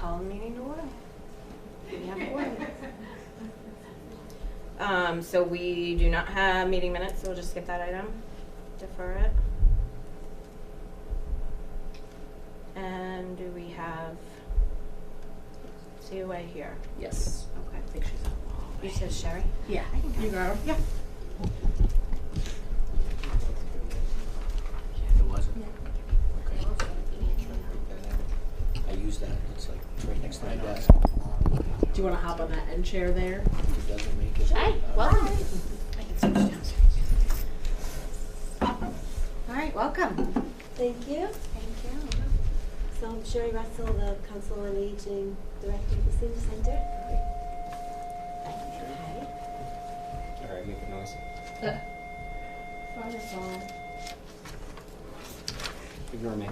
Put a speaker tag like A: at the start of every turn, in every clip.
A: call the meeting to order. We have order. So we do not have meeting minutes, so we'll just skip that item, defer it. And do we have COA here?
B: Yes.
A: Okay.
B: I think she's out.
A: You said Sherry?
B: Yeah.
A: I can
B: You got her?
A: Yeah.
C: It wasn't? Okay. I use that, it's like right next to my desk.
B: Do you want to hop on that end chair there?
C: It doesn't make it.
A: Hi, welcome.
B: I can switch downstairs.
A: All right, welcome.
D: Thank you.
A: Thank you.
D: So I'm Sherry Russell, the Council on Aging Director of the Senior Center.
C: All right, make a noise. Ignore me.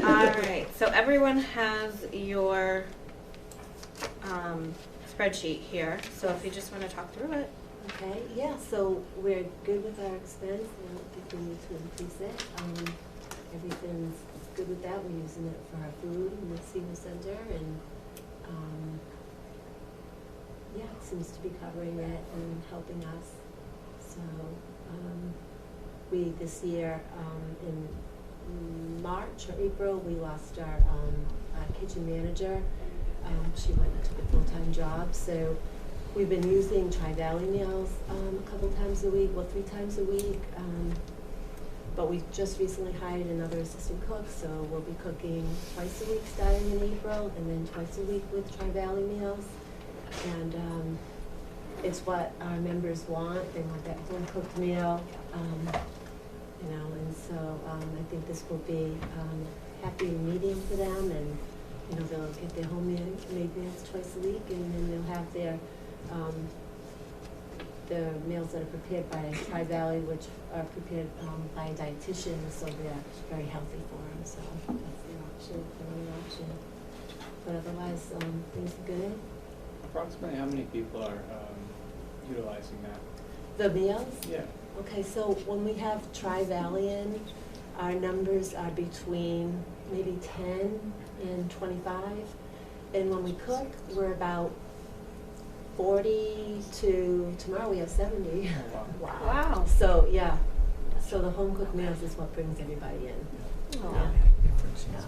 A: All right, so everyone has your spreadsheet here, so if you just want to talk through it.
D: Okay, yeah, so we're good with our expense. I don't think we need to increase it. Everything's good with that. We're using it for our food in the Senior Center, and yeah, it seems to be covering it and helping us. So we this year in March or April, we lost our kitchen manager. She went and took a full-time job, so we've been using Tri-Valley meals a couple times a week, well, 3 times a week. But we just recently hired another assistant cook, so we'll be cooking twice a week starting in April, and then twice a week with Tri-Valley meals. And it's what our members want. They want that home-cooked meal, you know, and so I think this will be happy medium for them, and you know, they'll get their homemade meals twice a week, and then they'll have their meals that are prepared by Tri-Valley, which are prepared by a dietitian, so they're very healthy for them. So that's the option, the only option. But otherwise, things are good.
E: Approximately how many people are utilizing that?
D: The meals?
E: Yeah.
D: Okay, so when we have Tri-Valley in, our numbers are between maybe 10 and 25. And when we cook, we're about 40 to, tomorrow we have 70.
E: Oh, wow.
A: Wow.
D: So, yeah, so the home-cooked meals is what brings everybody in.
A: Aw.
C: Difference.
D: Yeah.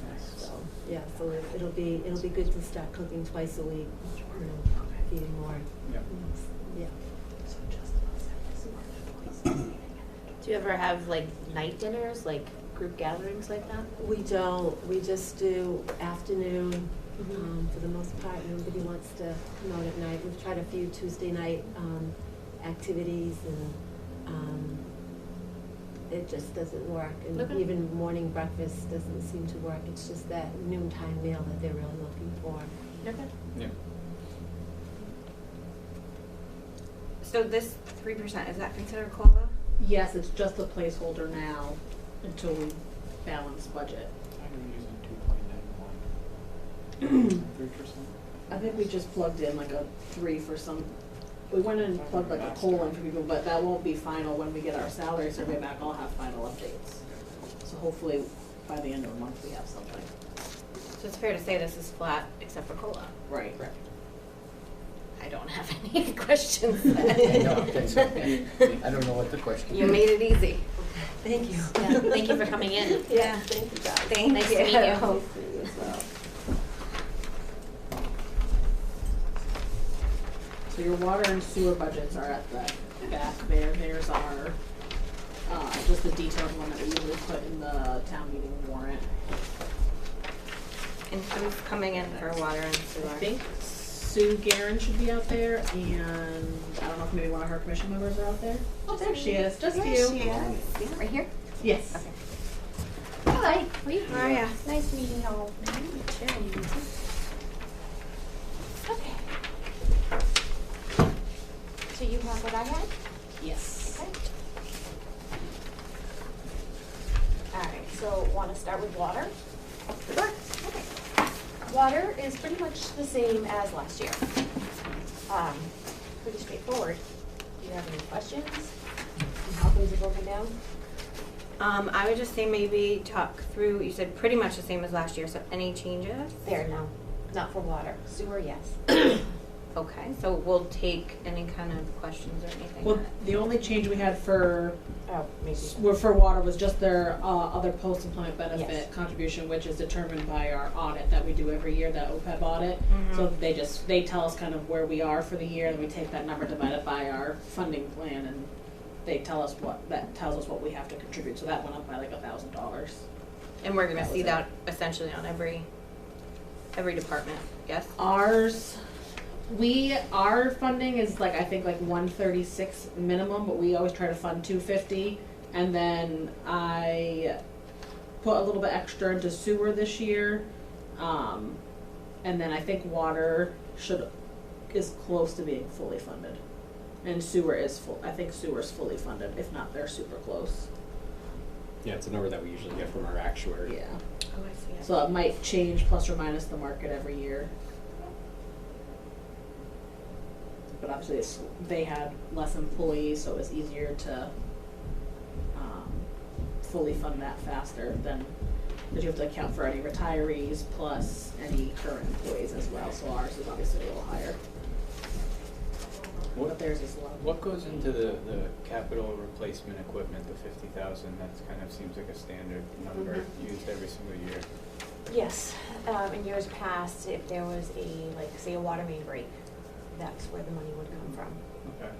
E: Nice.
D: So, yeah, so it'll be good to start cooking twice a week, you know, feeding more.
E: Yeah.
D: Yeah.
F: Do you ever have like night dinners, like group gatherings like that?
D: We don't. We just do afternoon for the most part. Nobody wants to come out at night. We've tried a few Tuesday night activities, and it just doesn't work. And
F: Okay.
D: even morning breakfast doesn't seem to work. It's just that noontime meal that they're really looking for.
F: Okay.
E: Yeah.
A: So this 3%, is that considered COLA?
B: Yes, it's just a placeholder now until we balance budget.
E: I'm using 2.91. 3%?
B: I think we just plugged in like a 3 for some, we went in and plugged like a COLA in for people, but that won't be final. When we get our salary survey back, I'll have final updates. So hopefully by the end of the month, we have something.
A: So it's fair to say this is flat except for COLA.
B: Right.
A: I don't have any questions.
C: I know, that's okay. I don't know what the question is.
A: You made it easy.
D: Thank you.
F: Yeah, thank you for coming in.
D: Yeah, thank you guys.
A: Thank
F: Nice
A: you.
F: to meet you.
D: Nice to meet you as well.
B: So your water and sewer budgets are at the back there. There's our, just the detailed one that we usually put in the town meeting warrant.
A: And who's coming in for water and sewer?
B: I think Sue Guerin should be out there, and I don't know if maybe one of her commission members are out there. Oh, there she is, just you.
F: Right here?
B: Yes.
F: Okay. Hi.
A: How are ya?
F: Nice meeting you all. Okay. So you have what I had?
B: Yes.
F: Okay. All right, so want to start with water? Sure. Okay. Water is pretty much the same as last year. Pretty straightforward. Do you have any questions on how things are broken down?
A: I would just say maybe talk through, you said pretty much the same as last year, so any changes?
F: There, no. Not for water. Sewer, yes.
A: Okay, so we'll take any kind of questions or anything.
B: Well, the only change we had for
F: Oh, maybe.
B: for water was just their other post-employment benefit
F: Yes.
B: contribution, which is determined by our audit that we do every year, that OPEB audit.
A: Mhm.
B: So they tell us kind of where we are for the year, and we take that number divided by our funding plan, and they tell us that tells us what we have to contribute. So that went up by like $1,000.
A: And we're gonna
B: That was
A: see
B: it.
A: that essentially on every department, yes?
B: Our funding is like, I think like 136 minimum, but we always try to fund 250. And then I put a little bit extra into sewer this year. And then I think water is close to being fully funded. And sewer is I think sewer's fully funded, if not, they're super close.
G: Yeah, it's a number that we usually get from our actuary.
B: Yeah.
A: Oh, I see it.
B: So it might change plus or minus the market every year. But obviously they had less employees, so it was easier to fully fund that faster than, because you have to account for any retirees plus any current employees as well, so ours is obviously a little higher. But theirs is low.
E: What goes into the capital replacement equipment, the 50,000? That kind of seems like a standard number used every single year.
F: Yes, in years past, if there was say a water main break, that's where the money would come from.
E: Okay.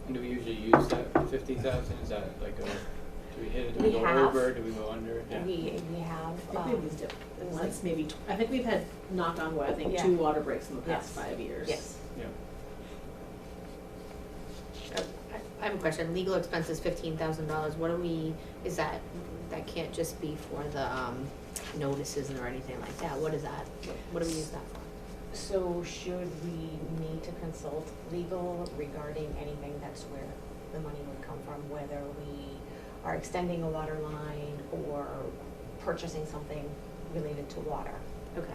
E: And do we usually use that 50,000? Is that like do we hit it? Do we
F: We
E: go
F: have.
E: over? Do we go under? Yeah.
F: We have,
B: I think we've used it once, maybe, I think we've had, knock on wood, I think
F: Yeah.
B: 2 water breaks in the past
F: Yes.
B: 5 years.
F: yes.
E: Yeah.
A: I have a question. Legal expenses, $15,000. What is that can't just be for the notices or anything like that. What is that? What do we use that for?
F: So should we need to consult legal regarding anything, that's where the money would come from, whether we are extending a water line or purchasing something related to water?
A: Okay.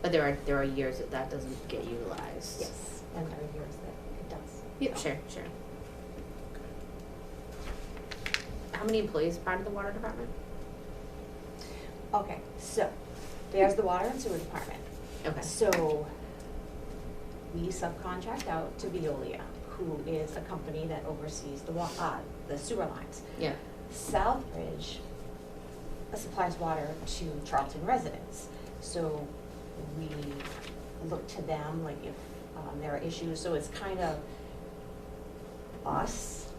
A: But there are years that doesn't get utilized.
F: Yes, and there are years that it does.
A: Yep, sure. How many employees are part of the water department?
F: Okay, so there's the water and sewer department.
A: Okay.
F: So we subcontract out to Veolia, who is a company that oversees the sewer lines.
A: Yeah.
F: Southbridge supplies water to Charlton residents. So we look to them, like if there are issues. So it's kind of us,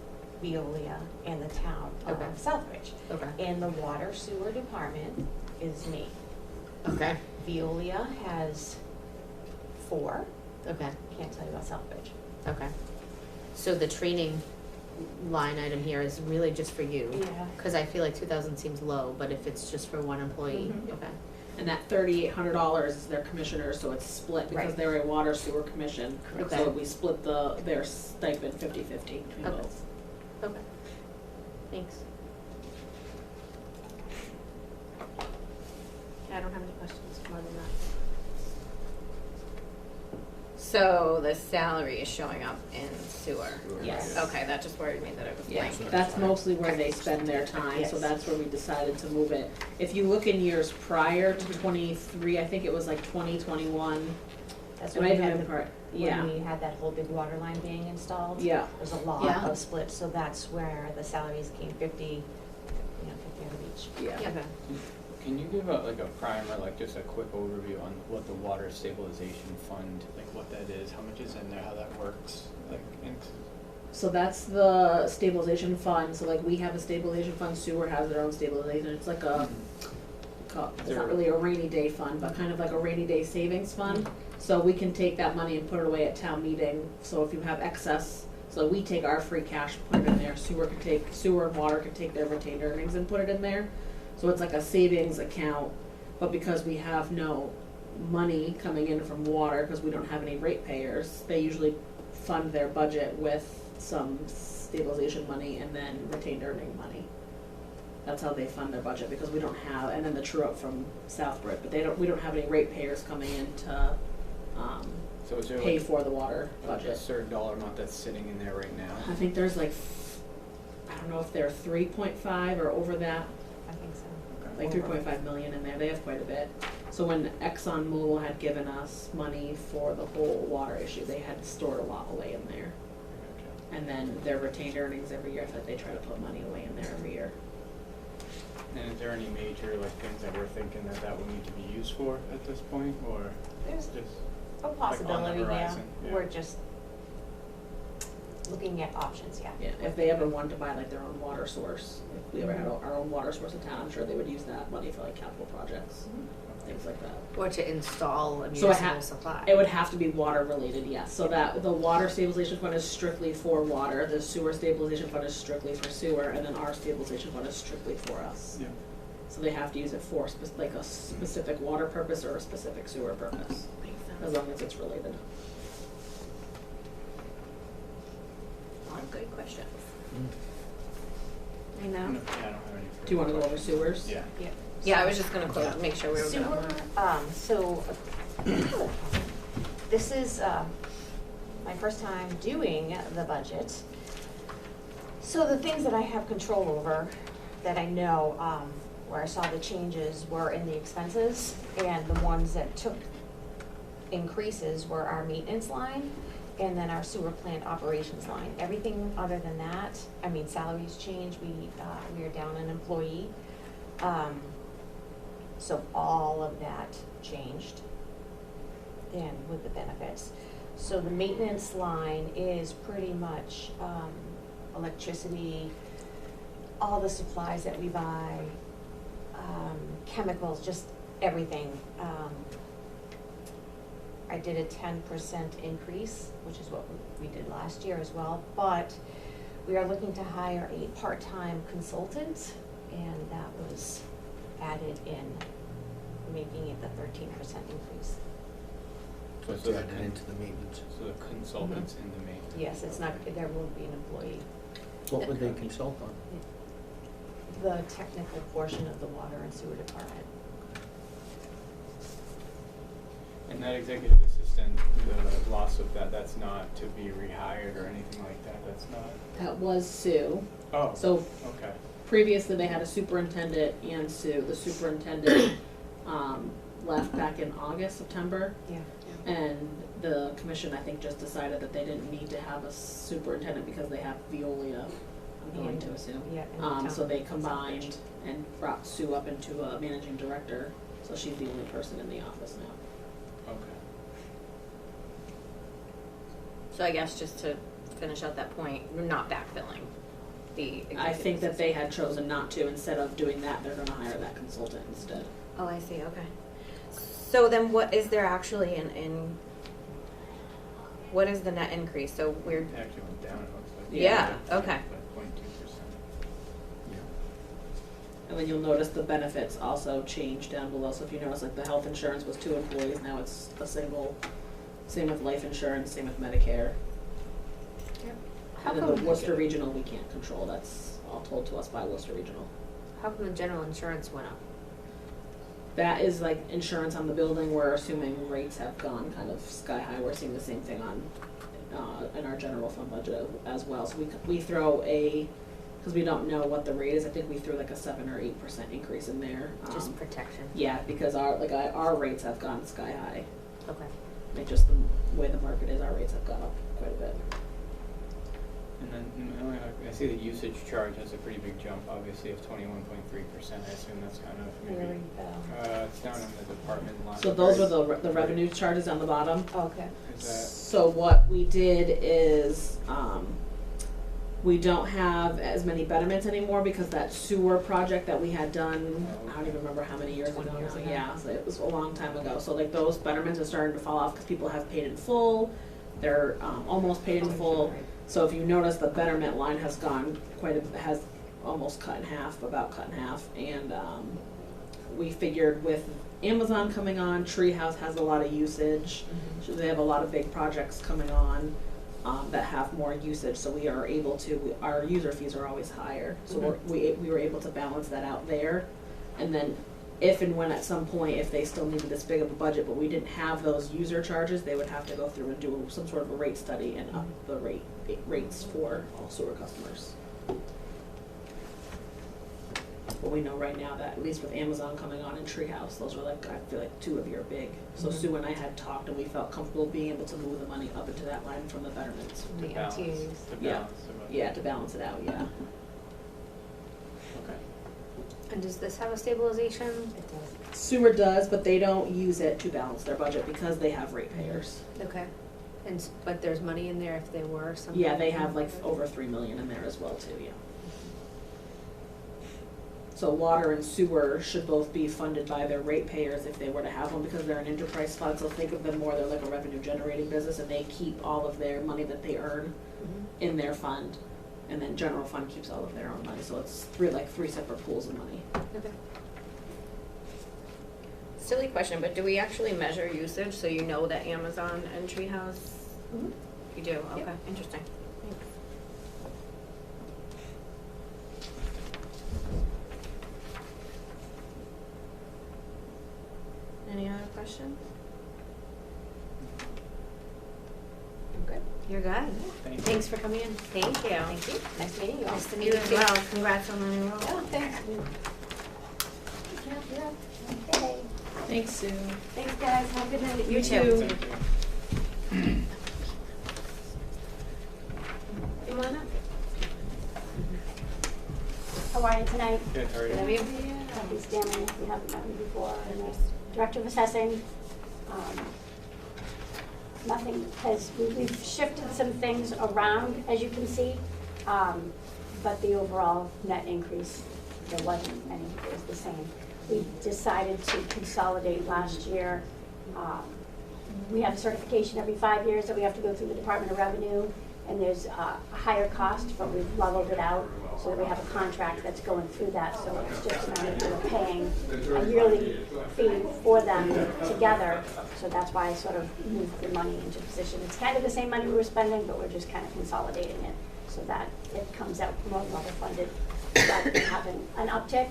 F: Veolia, and the town of
A: Okay.
F: Southbridge.
A: Okay.
F: And the water sewer department is me.
A: Okay.
F: Veolia has 4.
A: Okay.
F: Can't tell you about Southbridge.
A: Okay. So the training line item here is really just for you?
F: Yeah.
A: Because I feel like 2,000 seems low, but if it's just for one employee,
F: Mhm.
A: okay.
B: And that $3,800 is their commissioners, so it's split because
F: Right.
B: they're a water sewer commission.
A: Correct.
B: So we split their stipend 50-50 between
A: Okay.
B: both.
A: Okay. Thanks. I don't have any questions more than that. So the salary is showing up in sewer?
B: Yes.
A: Okay, that just worried me that it was
B: Yeah,
A: blank.
B: that's mostly where they spend their time, so
F: Yes.
B: that's where we decided to move it. If you look in years prior to 23, I think it was like 2021.
F: That's
B: It
F: when
B: might
F: we
B: have
F: had
B: been
F: the,
B: part, yeah.
F: when we had that whole big water line being installed.
B: Yeah.
F: There's a lot
A: Yeah.
F: of splits, so that's where the salaries came 50 out of each.
B: Yeah.
A: Okay.
E: Can you give a primer, like just a quick overview on what the water stabilization fund, like what that is, how much is in there, how that works, like,
B: So that's the stabilization fund, so like we have a stabilization fund, sewer has their own stabilization, it's like a, it's not really a rainy day fund, but kind of like a rainy day savings fund. So we can take that money and put it away at town meeting, so if you have excess, so we take our free cash, put it in there, sewer and water can take their retained earnings and put it in there. So it's like a savings account, but because we have no money coming in from water, because we don't have any ratepayers, they usually fund their budget with some stabilization money and then retained earning money. That's how they fund their budget, because we don't have, and then the true up from Southbridge, but we don't have any ratepayers coming in to,
E: so is there
B: pay
E: like
B: for the water
E: a
B: budget.
E: certain dollar amount that's sitting in there right now?
B: I think there's like, I don't know if they're 3.5 or over that.
F: I think so.
E: Okay.
B: like 3.5 million in there, they have quite a bit. So when ExxonMobil had given us money for the whole water issue, they had stored a lot away in there. And then their retained earnings every year, I feel like they try to put money away in there every year.
E: And is there any major like things that we're thinking that would need to be used for at this point, or
F: There's
E: just
F: a possibility, yeah.
E: horizon, yeah.
F: We're just looking at options, yeah.
B: Yeah, if they ever wanted to buy like their own water source, if we ever had our own water source in town, I'm sure they would use that money for like capital projects, things like that.
A: Or to install a
B: So it
A: municipal
B: ha-
A: supply?
B: It would have to be water related, yes, so that the water stabilization fund is strictly for water, the sewer stabilization fund is strictly for sewer, and then our stabilization fund is strictly for us.
E: Yeah.
B: So they have to use it for like a specific water purpose or a specific sewer purpose, as long as it's related.
A: All good questions.
C: Mm.
A: I know.
E: No, yeah, I don't have any.
B: Do you wanna go over
E: questions.
B: sewers?
E: Yeah.
F: Yeah.
A: Yeah, I was just gonna close, make sure we were
F: Sewer,
A: gonna.
F: so, this is, my first time doing the budget. So the things that I have control over, that I know, where I saw the changes were in the expenses, and the ones that took increases were our maintenance line, and then our sewer plant operations line. Everything other than that, I mean, salaries changed, we are down an employee. So all of that changed, and with the benefits. So the maintenance line is pretty much, electricity, all the supplies that we buy, chemicals, just everything. I did a 10% increase, which is what we did last year as well, but we are looking to hire a part-time consultant, and that was added in, making it the 13% increase.
E: So the
C: Added into the maintenance.
E: So the consultants in the main.
F: Yes, it's not, there won't be an employee.
C: What would they consult on?
F: The technical portion of the water and sewer department.
E: And that executive assistant, the loss of that, that's not to be rehired or anything like that, that's not?
B: That was Sue,
E: Oh,
B: so
E: okay.
B: previously they had a superintendent and Sue, the superintendent, left back in August, September.
F: Yeah.
B: And the commission, I think, just decided that they didn't need to have a superintendent because they have Veolia, I'm going to assume.
F: Yeah, and the town
B: So they
F: consultant.
B: combined and brought Sue up into a managing director, so she's the only person in the office now.
E: Okay.
A: So I guess just to finish out that point, we're not backfilling the
B: I
A: executive
B: think that they
A: assistant.
B: had chosen not to, instead of doing that, they're gonna hire that consultant instead.
A: Oh, I see, okay. So then what is there actually in, what is the net increase? So we're,
E: It actually went down, it looks like.
A: Yeah, okay.
E: By 0.2%.
B: And then you'll notice the benefits also change down below, so if you notice, like, the health insurance was 2 employees, now it's a single. Same with life insurance, same with Medicare.
A: how
B: And then the
A: come,
B: Worcester Regional, we can't control, that's all told to us by Worcester Regional.
A: how come the general insurance went up?
B: That is like insurance on the building, we're assuming rates have gone kind of sky high, we're seeing the same thing on, in our general fund budget as well. So we throw because we don't know what the rate is, I think we threw like a 7 or 8% increase in there.
A: Just protection?
B: Yeah, because our rates have gone sky high.
A: Okay.
B: Like just the way the market is, our rates have gone up quite a bit.
E: And then, I see the usage charge has a pretty big jump, obviously, of 21.3%, I assume that's kind of
F: Where
E: maybe, it's down in the department line.
B: So those are the revenue charges on the bottom.
F: Okay.
E: Is that,
B: So what we did is, we don't have as many betterments anymore because that sewer project that we had done, I don't even remember how many years ago
F: 20 years
B: now.
F: ago.
B: Yeah, so it was a long time ago. So like those betterments are starting to fall off because people have paid in full, they're, almost paid in full. So if you notice, the betterment line has gone has almost cut in half, about cut in half. And, we figured with Amazon coming on, Treehouse has a lot of usage. So they have a lot of big projects coming on, that have more usage, so we are able to, our user fees are always higher. So we were able to balance that out there. And then if and when at some point, if they still needed this big of a budget, but we didn't have those user charges, they would have to go through and do some sort of a rate study and up the rates for all sewer customers. But we know right now that, at least with Amazon coming on and Treehouse, those are like, I feel like 2 of your big. So
A: Mhm.
B: Sue and I had talked and we felt comfortable being able to move the money up into that line from the betterments.
A: The
E: To balance,
A: MTAs.
E: to
B: Yeah.
E: balance the budget.
B: Yeah, to balance it out, yeah.
E: Okay.
A: And does this have a stabilization?
D: It does.
B: Sewer does, but they don't use it to balance their budget because they have ratepayers.
A: Okay. And, but there's money in there if there were some.
B: Yeah, they have like over 3 million in there as well too, yeah. So water and sewer should both be funded by their ratepayers if they were to have one, because they're an enterprise fund, so think of them more, they're like a revenue generating business, and they keep all of their money that they earn
A: Mhm.
B: in their fund, and then general fund keeps all of their own money, so it's three separate pools of money.
A: Okay.
F: Silly question, but do we actually measure usage so you know that Amazon and Treehouse?
A: Mhm.
F: You do, okay,
A: Yep.
F: interesting. Any other questions?
A: I'm good.
F: You're good.
E: Thank you.
A: Thanks for coming in.
F: Thank you.
A: Thank you. Nice meeting you all. Nice to meet
F: You
A: you
F: as
A: too.
F: well, congrats on the new role.
A: Oh, thanks.
F: Okay.
B: Thanks, Sue.
F: Thanks, guys, have a good night.
B: You
F: too.
B: too.
E: Thank you.
F: Come on up.
H: How are you tonight?
E: Good, how are you?
A: Have you?
H: Kathy Stanley, we haven't met you before, I'm the Director of Assessing. Nothing has, we've shifted some things around, as you can see, but the overall net increase, there wasn't any, it was the same. We decided to consolidate last year. We have a certification every 5 years that we have to go through the Department of Revenue, and there's a higher cost, but we've leveled it out so that we have a contract that's going through that, so it's just a matter of paying a yearly fee for them together. So that's why I sort of moved the money into position. It's kind of the same money we were spending, but we're just kind of consolidating it so that it comes out more level funded, rather than having an uptick.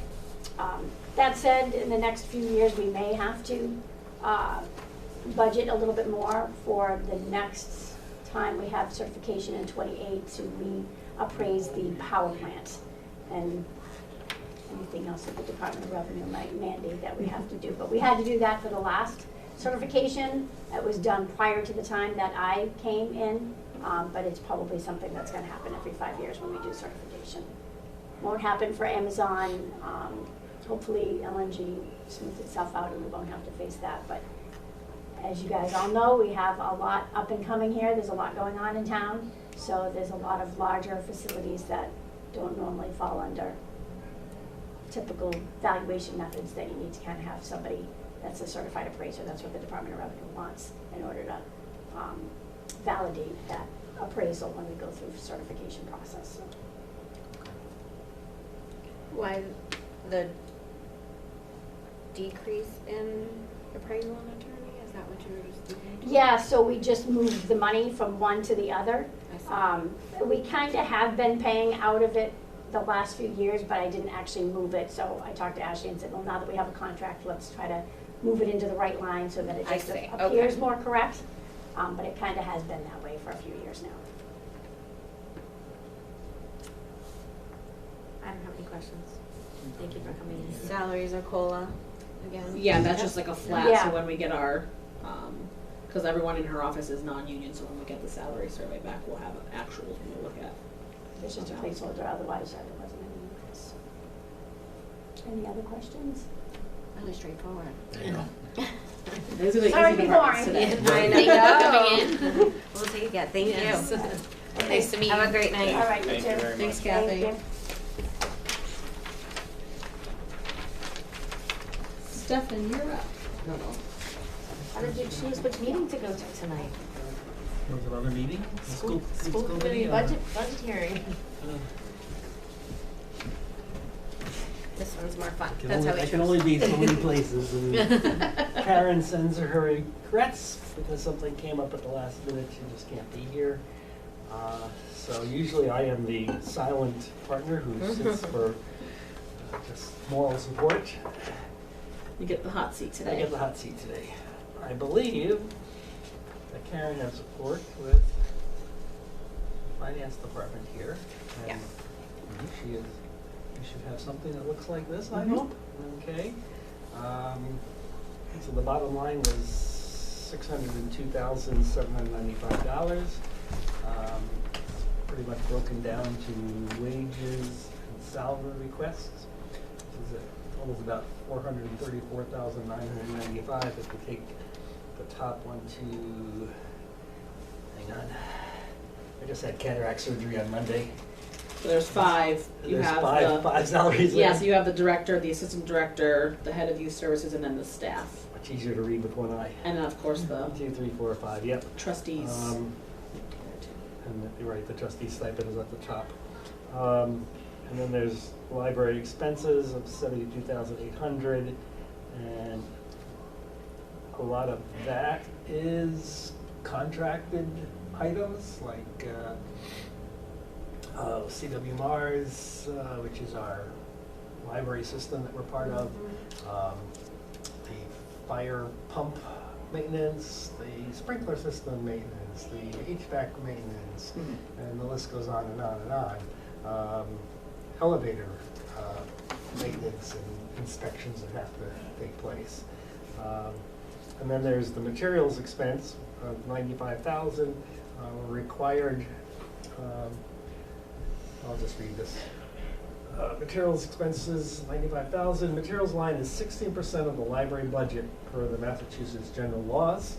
H: That said, in the next few years, we may have to budget a little bit more for the next time we have certification in 28 to reappraise the power plant and anything else that the Department of Revenue might mandate that we have to do. But we had to do that for the last certification. That was done prior to the time that I came in, but it's probably something that's going to happen every 5 years when we do certification. Won't happen for Amazon. Hopefully LNG smooths itself out and we won't have to face that. But as you guys all know, we have a lot up and coming here. There's a lot going on in town. So there's a lot of larger facilities that don't normally fall under typical valuation methods that you need to kind of have somebody that's a certified appraiser. That's what the Department of Revenue wants in order to validate that appraisal when we go through the certification process.
F: Why the decrease in appraisal and attorney, is that what you were just thinking?
H: Yeah, so we just moved the money from one to the other.
F: I see.
H: We kind of have been paying out of it the last few years, but I didn't actually move it. So I talked to Ashley and said, well, now that we have a contract, let's try to move it into the right line so that it
F: I
H: just
F: see,
H: appears
F: okay.
H: more correct. But it kind of has been that way for a few years now.
A: I don't have any questions. Thank you for coming in.
F: Salaries are COLA again?
B: Yeah, that's just like a flat,
H: Yeah.
B: so when we get our, cause everyone in her office is non-union, so when we get the salary survey back, we'll have actuals we'll look at.
H: It's just a placeholder, otherwise there wasn't any increase. Any other questions?
F: Really straightforward.
C: There you go.
B: Those are the
H: Sorry
B: easy
H: to be
B: departments
H: boring.
B: today.
A: Thank you for coming in.
F: We'll take it, thank
A: Yes.
F: you.
A: Nice to meet you.
F: Have a great night.
H: All right, you
E: Thank
H: too.
E: you very
B: Thanks,
E: much.
B: Kathy.
H: Thank you.
B: Stefan, you're up.
A: How did you choose which meeting to go to tonight?
C: There was another meeting?
A: School committee budget hearing.
F: This one's more fun,
I: Can
F: that's
I: only-
F: how we
I: I can
F: choose.
I: only be so many places, and Karen sends her regrets because something came up at the last minute, she just can't be here. So usually I am the silent partner who sits for just moral support.
B: You get the hot seat
I: I
B: today.
I: get the hot seat today. I believe that Karen has support with the finance department here.
F: Yeah.
I: And she is we should have something that looks like this, I
B: Mhm.
I: hope. Okay. So the bottom line was $602,795. Pretty much broken down to wages and salary requests. This is totals about $434,995 if we take the top one to, hang on, I just had cataract surgery on Monday.
B: So there's five. You
I: There's
B: have
I: five salaries there.
B: Yeah, so you have the director, the assistant director, the head of youth services, and then the staff.
I: Much easier to read with one eye.
B: And then, of course, the
I: 1, 2, 3, 4, 5, yep.
B: trustees.
I: And you're right, the trustee stipend is at the top. And then there's library expenses of $72,800, and a lot of that is contracted items like CW Mars, which is our library system that we're part of, the fire pump maintenance, the sprinkler system maintenance, the HVAC maintenance, and the list goes on and on and on. Elevator maintenance and inspections that have to take place. And then there's the materials expense of $95,000, required, I'll just read this. Materials expenses, $95,000. Materials line is 16% of the library budget per the Massachusetts general laws.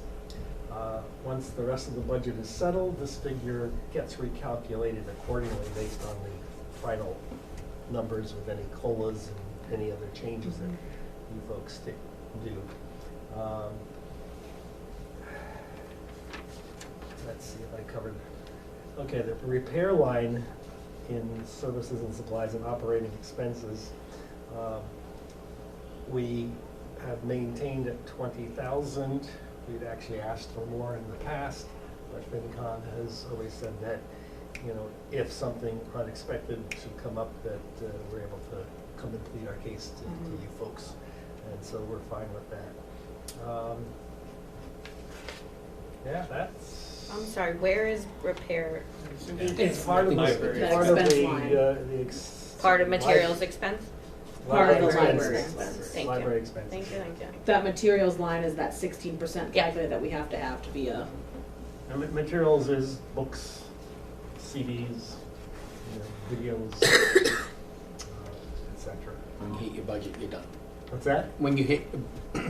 I: Once the rest of the budget is settled, this figure gets recalculated accordingly based on the final numbers with any COLAs and any other changes that you folks do. Let's see if I covered. Okay, the repair line in services and supplies and operating expenses, we have maintained at 20,000. We'd actually asked for more in the past, but FinCon has always said that, you know, if something unexpected should come up, that we're able to come and plead our case to you folks, and so we're fine with that. Yeah, that's.
A: I'm sorry, where is repair?
I: It's part of the
E: Library.
I: part of
B: Expense
I: the,
B: line.
A: Part of materials expense?
B: Part of the
I: library
B: library
I: expenses.
B: expense.
A: Thank you.
I: Library expenses.
A: Thank you, thank you.
B: That materials line is that 16%
A: Yeah.
B: calculated that we have to be a.
I: And materials is books, CDs, videos, etc.
C: When you hit your budget, you're done.
I: What's that?
C: When you hit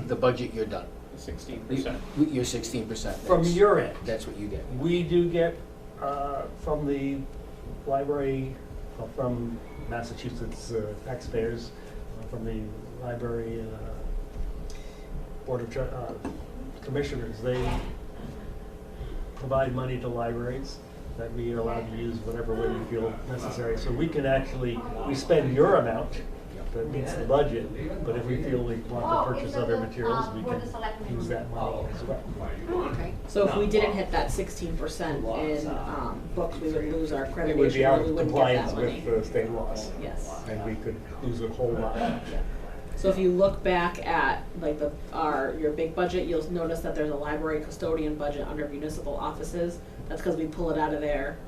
C: the budget, you're done.
E: 16%.
C: You're 16%.
I: From your end.
C: That's what you get.
I: We do get from the library, from Massachusetts taxpayers, from the library board of commissioners. They provide money to libraries that we are allowed to use whatever way we feel necessary. So we can actually, we spend your amount that meets the budget, but if we feel we want to purchase other materials, we can use that money as well.
A: Okay.
B: So if we didn't hit that 16% in books, we would lose our
I: It
B: accreditation.
I: would be out
B: we
I: of
B: wouldn't get that
I: compliance
B: money.
I: with the state laws,
B: Yes.
I: and we could lose a whole lot.
B: So if you look back at like your big budget, you'll notice that there's a library custodian budget under municipal offices. That's because we pull it out of there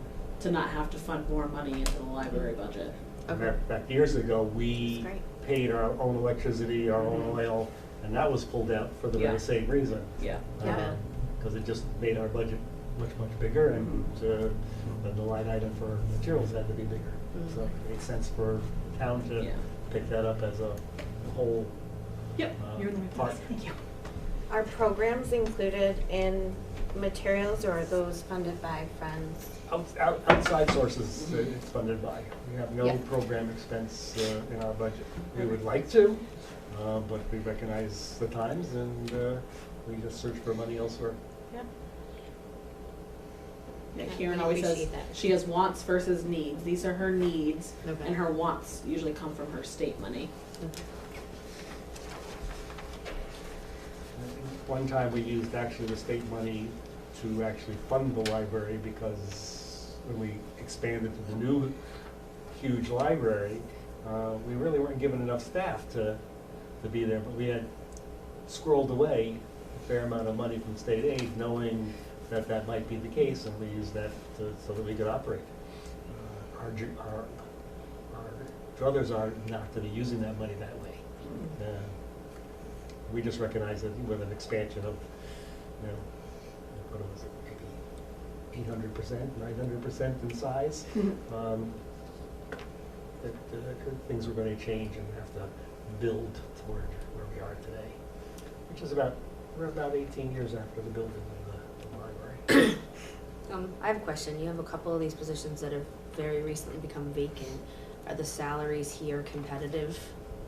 B: to not have to fund more money into the library budget.
A: Okay.
I: Back years ago, we
A: That's great.
I: paid our own electricity, our own oil, and that was pulled out for the
B: Yeah.
I: very same reason.
B: Yeah.
A: Yeah.
I: Because it just made our budget much bigger, and then the line item for materials had to be bigger. So it made sense for the town to
B: Yeah.
I: pick that up as a whole
B: Yep. You're in the right
I: part.
B: place. Thank you.
A: Are programs included in materials, or are those funded by Friends?
I: Outside sources, it's funded by. We have no
A: Yeah.
I: program expense in our budget. We would like to, but we recognize the times, and we just search for money elsewhere.
A: Yeah.
B: Yeah,
A: Yeah,
B: Karen
A: I
B: always says
A: appreciate that.
B: she has wants versus needs. These are her needs,
A: Okay.
B: and her wants usually come from her state money.
I: One time we used actually the state money to actually fund the library, because when we expanded to the new huge library, we really weren't given enough staff to be there, but we had squirreled away a fair amount of money from state aid, knowing that that might be the case, and we used that so that we could operate. Our druthers are not to be using that money that way. We just recognize that with an expansion of, you know, what was it, maybe 800%, 900% in size, that things were going to change and have to build toward where we are today, which is we're about 18 years after the building of the library.
A: I have a question. You have a couple of these positions that have very recently become vacant. Are the salaries here competitive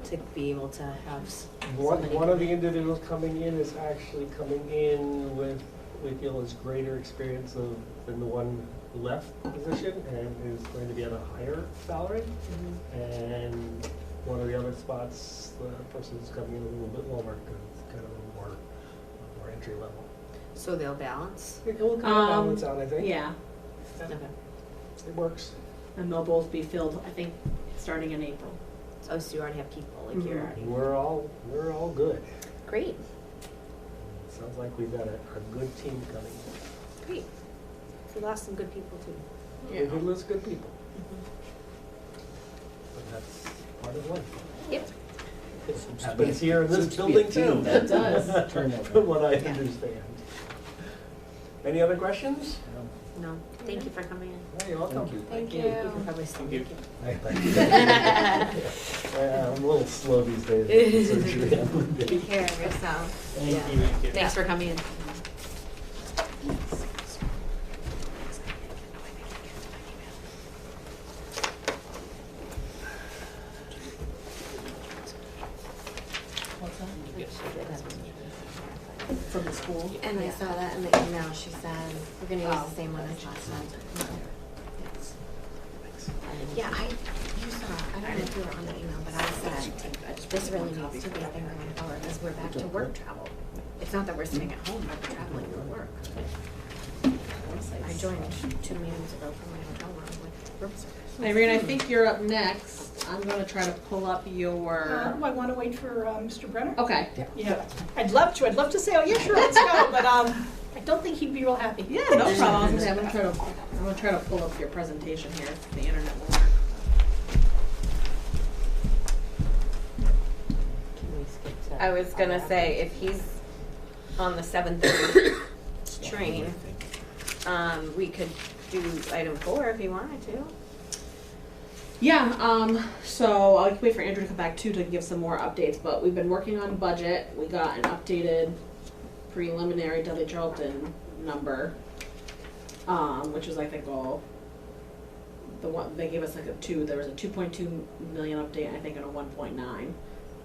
A: to be able to have somebody?
I: One of the individuals coming in is actually coming in with, we feel, is greater experience than the one who left the position and is going to be at a higher salary. And one of the other spots, the person who's coming in a little bit lower because it's kind of a more entry level.
A: So they'll balance?
I: It will kind of balance out, I think.
B: Yeah,
A: Okay.
I: It works.
B: and they'll both be filled, I think, starting in April.
A: Oh, so you already have people, like you're already.
I: We're all good.
A: Great,
I: Sounds like we've got a good team coming.
A: great. We lost some good people too.
I: We did lose good people, but that's part of life.
A: Yep.
I: It happens here in this
C: Seems to be a
I: building too.
C: theme that
B: It does.
C: turnover.
I: From what I
A: Yeah.
I: understand. Any other questions?
A: No, thank you for coming in.
I: Oh, you're welcome.
C: Thank you.
F: Thank
A: You
F: you.
A: can probably still
E: Thank you.
A: make it.
I: I'm a little slow these days. with surgery on Monday.
A: Take care of yourself.
I: Thank
A: Yeah.
I: you.
E: Thank you.
A: Thanks for coming in.
B: What's that?
C: Yes.
B: From the school?
F: And I saw that in the email, she said, we're gonna use
B: Oh.
F: the same one as last month. Yeah, you saw, I don't know if you were on the email, but I said, this really needs to be a thing going forward, as we're back to work travel. It's not that we're sitting at home, but we're traveling for work. I joined 2 meetings ago from my hotel room with room service.
B: Irene, I think you're up next. I'm gonna try to pull up your,
J: I want to wait for Mr. Brenner.
B: okay.
J: Yeah, I'd love to say, oh, yeah, sure, let's go, but I don't think he'd be real happy.
B: Yeah, no problem. I was gonna say, I'm gonna try to pull up your presentation here, if the internet will work.
A: Can we skip to?
F: I was gonna say, if he's on the 7:30 train, we could do item 4 if you wanted to.
B: Yeah, so I'll wait for Andrew to come back too to give some more updates, but we've been working on budget. We got an updated preliminary Dudley Charlton number, which was I think all, the one, they gave us like there was a 2.2 million update, I think, and a 1.9.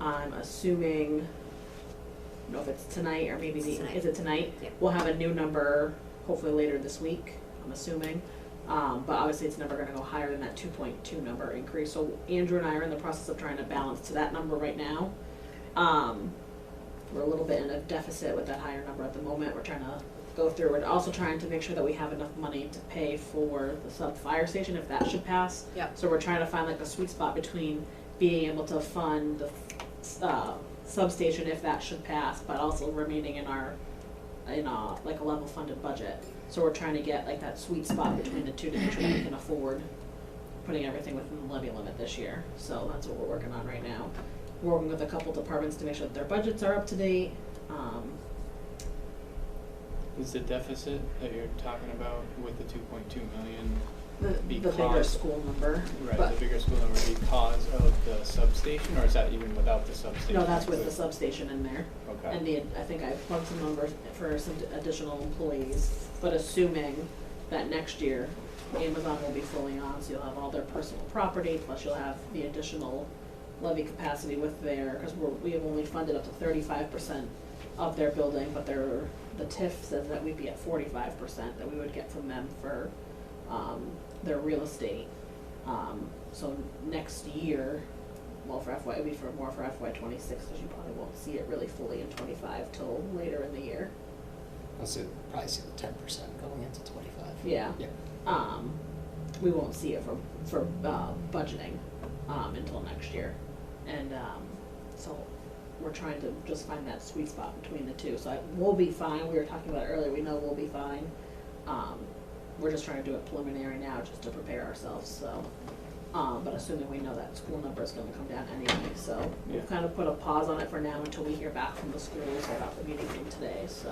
B: I'm assuming, I don't know if it's tonight or maybe
A: It's tonight.
B: is it tonight?
A: Yeah.
B: We'll have a new number hopefully later this week, I'm assuming. But obviously it's never gonna go higher than that 2.2 number increase. So Andrew and I are in the process of trying to balance to that number right now. We're a little bit in a deficit with that higher number at the moment. We're trying to go through. We're also trying to make sure that we have enough money to pay for the sub fire station if that should pass.
A: Yep.
B: So we're trying to find like a sweet spot between being able to fund the substation if that should pass, but also remaining in like a level funded budget. So we're trying to get like that sweet spot between the two to make sure that we can afford putting everything within the levy limit this year. So that's what we're working on right now. We're working with a couple departments to make sure that their budgets are up to date.
E: Is the deficit that you're talking about with the 2.2 million,
B: The bigger
E: Because-
B: school number.
E: right,
B: But-
E: the bigger school number because of the substation, or is that even without the substation?
B: No, that's with the substation in there.
E: Okay.
B: And I think I plugged some numbers for some additional employees, but assuming that next year Amazon will be fully on, so you'll have all their personal property, plus you'll have the additional levy capacity with because we have only funded up to 35% of their building, but the TIF says that we'd be at 45% that we would get from them for their real estate. So next year, well, it'd be more for FY '26, because you probably won't see it really fully in '25 till later in the year.
C: I'll see, probably see the 10% going into 25.
B: Yeah.
C: Yeah.
B: We won't see it for budgeting until next year, and so we're trying to just find that sweet spot between the two. So we'll be fine. We were talking about it earlier. We know we'll be fine. We're just trying to do it preliminary now, just to prepare ourselves. So But assuming we know that school number is gonna come down anyway, so we've
E: Yeah.
B: kind of put a pause on it for now until we hear back from the schools about the meeting from today, so.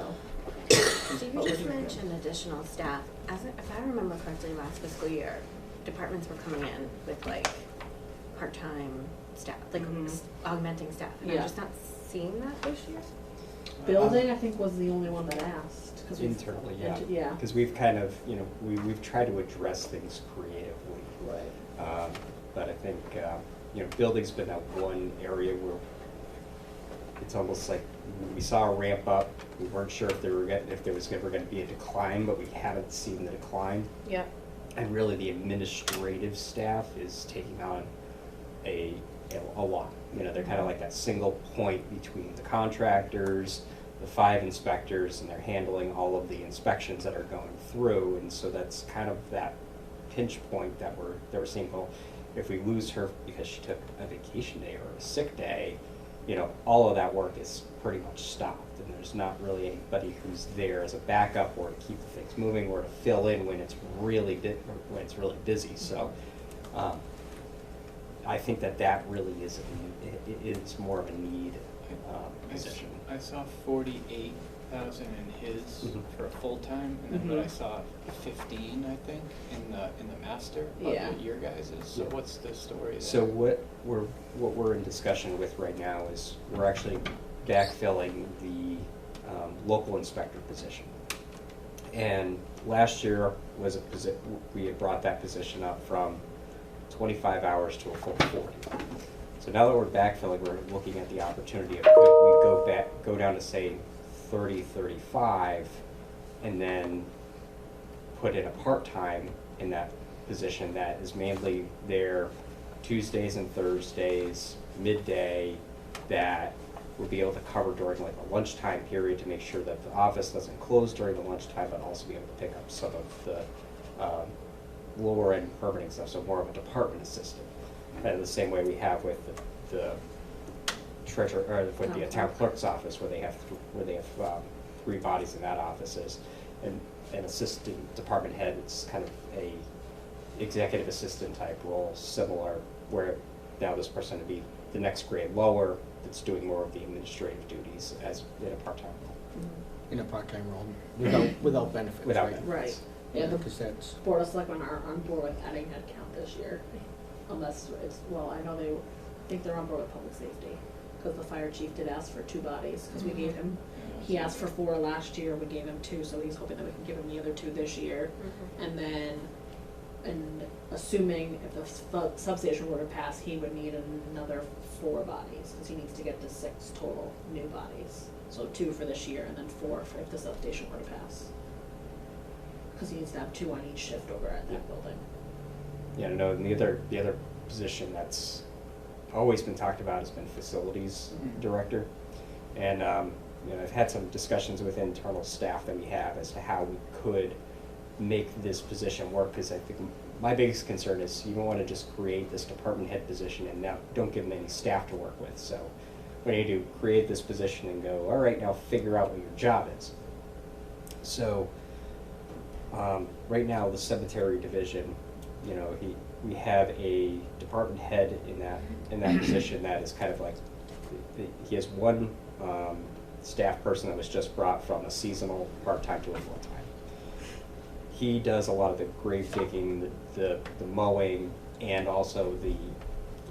F: So you just mentioned additional staff. If I remember correctly, last fiscal year, departments were coming in with like part-time staff, like augmenting staff. And I'm
B: Yeah.
F: just not seeing that this year.
B: Building, I think, was the only one that asked, 'cause we've.
G: Internally, yeah.
B: Yeah.
G: Because we've kind of, you know, we've tried to address things creatively.
B: Right.
G: But I think, you know, building's been that one area where it's almost like we saw a ramp up. We weren't sure if there was ever going to be a decline, but we haven't seen the decline.
A: Yep.
G: And really, the administrative staff is taking on a lot. You know, they're kind of like that single point between the contractors, the 5 inspectors, and they're handling all of the inspections that are going through. And so that's kind of that pinch point that we're seeing. Well, if we lose her because she took a vacation day or a sick day, you know, all of that work is pretty much stopped, and there's not really anybody who's there as a backup or to keep the things moving or to fill in when it's really busy. So, I think that really is more of a need position.
E: I saw 48,000 in his
G: Mhm.
E: for a full-time, and then, but I saw 15, I think, in the master
B: Yeah.
E: of your guys's. So
G: Yeah.
E: what's the story there?
G: So what we're in discussion with right now is we're actually backfilling the local inspector position. And last year was we had brought that position up from 25 hours to a full 40. So now that we're backfilling, we're looking at the opportunity of could we go down to say 30, 35, and then put in a part-time in that position that is mainly there Tuesdays and Thursdays, midday, that we'll be able to cover during like a lunchtime period to make sure that the office doesn't close during the lunchtime, but also be able to pick up some of the lower end permitting stuff, so more of a department assistant. And the same way we have with the treasurer, or with the town clerk's office, where they have 3 bodies in that office, is an assistant department head. It's kind of a executive assistant type role, similar, where now this person would be the next grade lower, that's doing more of the administrative duties as in a part-time role.
C: In a part-time role, without benefits,
G: Without
C: right?
G: benefits.
B: Right. Yeah, the
C: Because that's,
B: Board of Selectmen are on board with adding headcount this year, unless it's, well, I know I think they're on board with public safety, because the fire chief did ask for 2 bodies, because we gave him, he asked for 4 last year, we gave him 2, so he's hoping that we can give him the other 2 this year. And then, and assuming if the substation were to pass, he would need another 4 bodies, because he needs to get to 6 total new bodies. So 2 for this year, and then 4 if the substation were to pass. Because he needs to have 2 on each shift over at that building.
G: Yeah, no, and the other position that's always been talked about has been facilities director. And, you know, I've had some discussions with internal staff that we have as to how we could make this position work, because I think my biggest concern is you don't want to just create this department head position and now don't give them any staff to work with. So what you do, create this position and go, all right, now figure out what your job is. So right now, the cemetery division, you know, we have a department head in that position that is kind of like, he has one staff person that was just brought from a seasonal part-time to a full-time. He does a lot of the grave digging, the mowing, and also the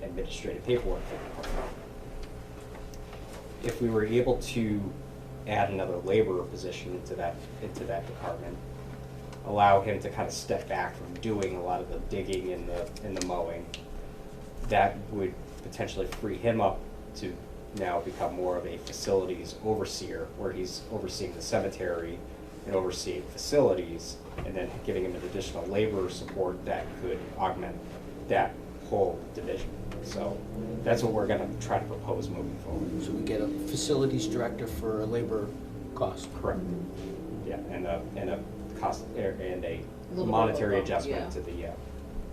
G: administrative paperwork for the department. If we were able to add another laborer position into that department, allow him to kind of step back from doing a lot of the digging and the mowing, that would potentially free him up to now become more of a facilities overseer, where he's overseeing the cemetery and overseeing facilities, and then giving him an additional labor support that could augment that whole division. So that's what we're gonna try to propose moving forward.
C: so we get a facilities director for a labor cost.
G: Correct. Yeah, and a cost, and a
B: Little
G: monetary
B: bit of a bump,
G: adjustment
B: yeah.
G: to the,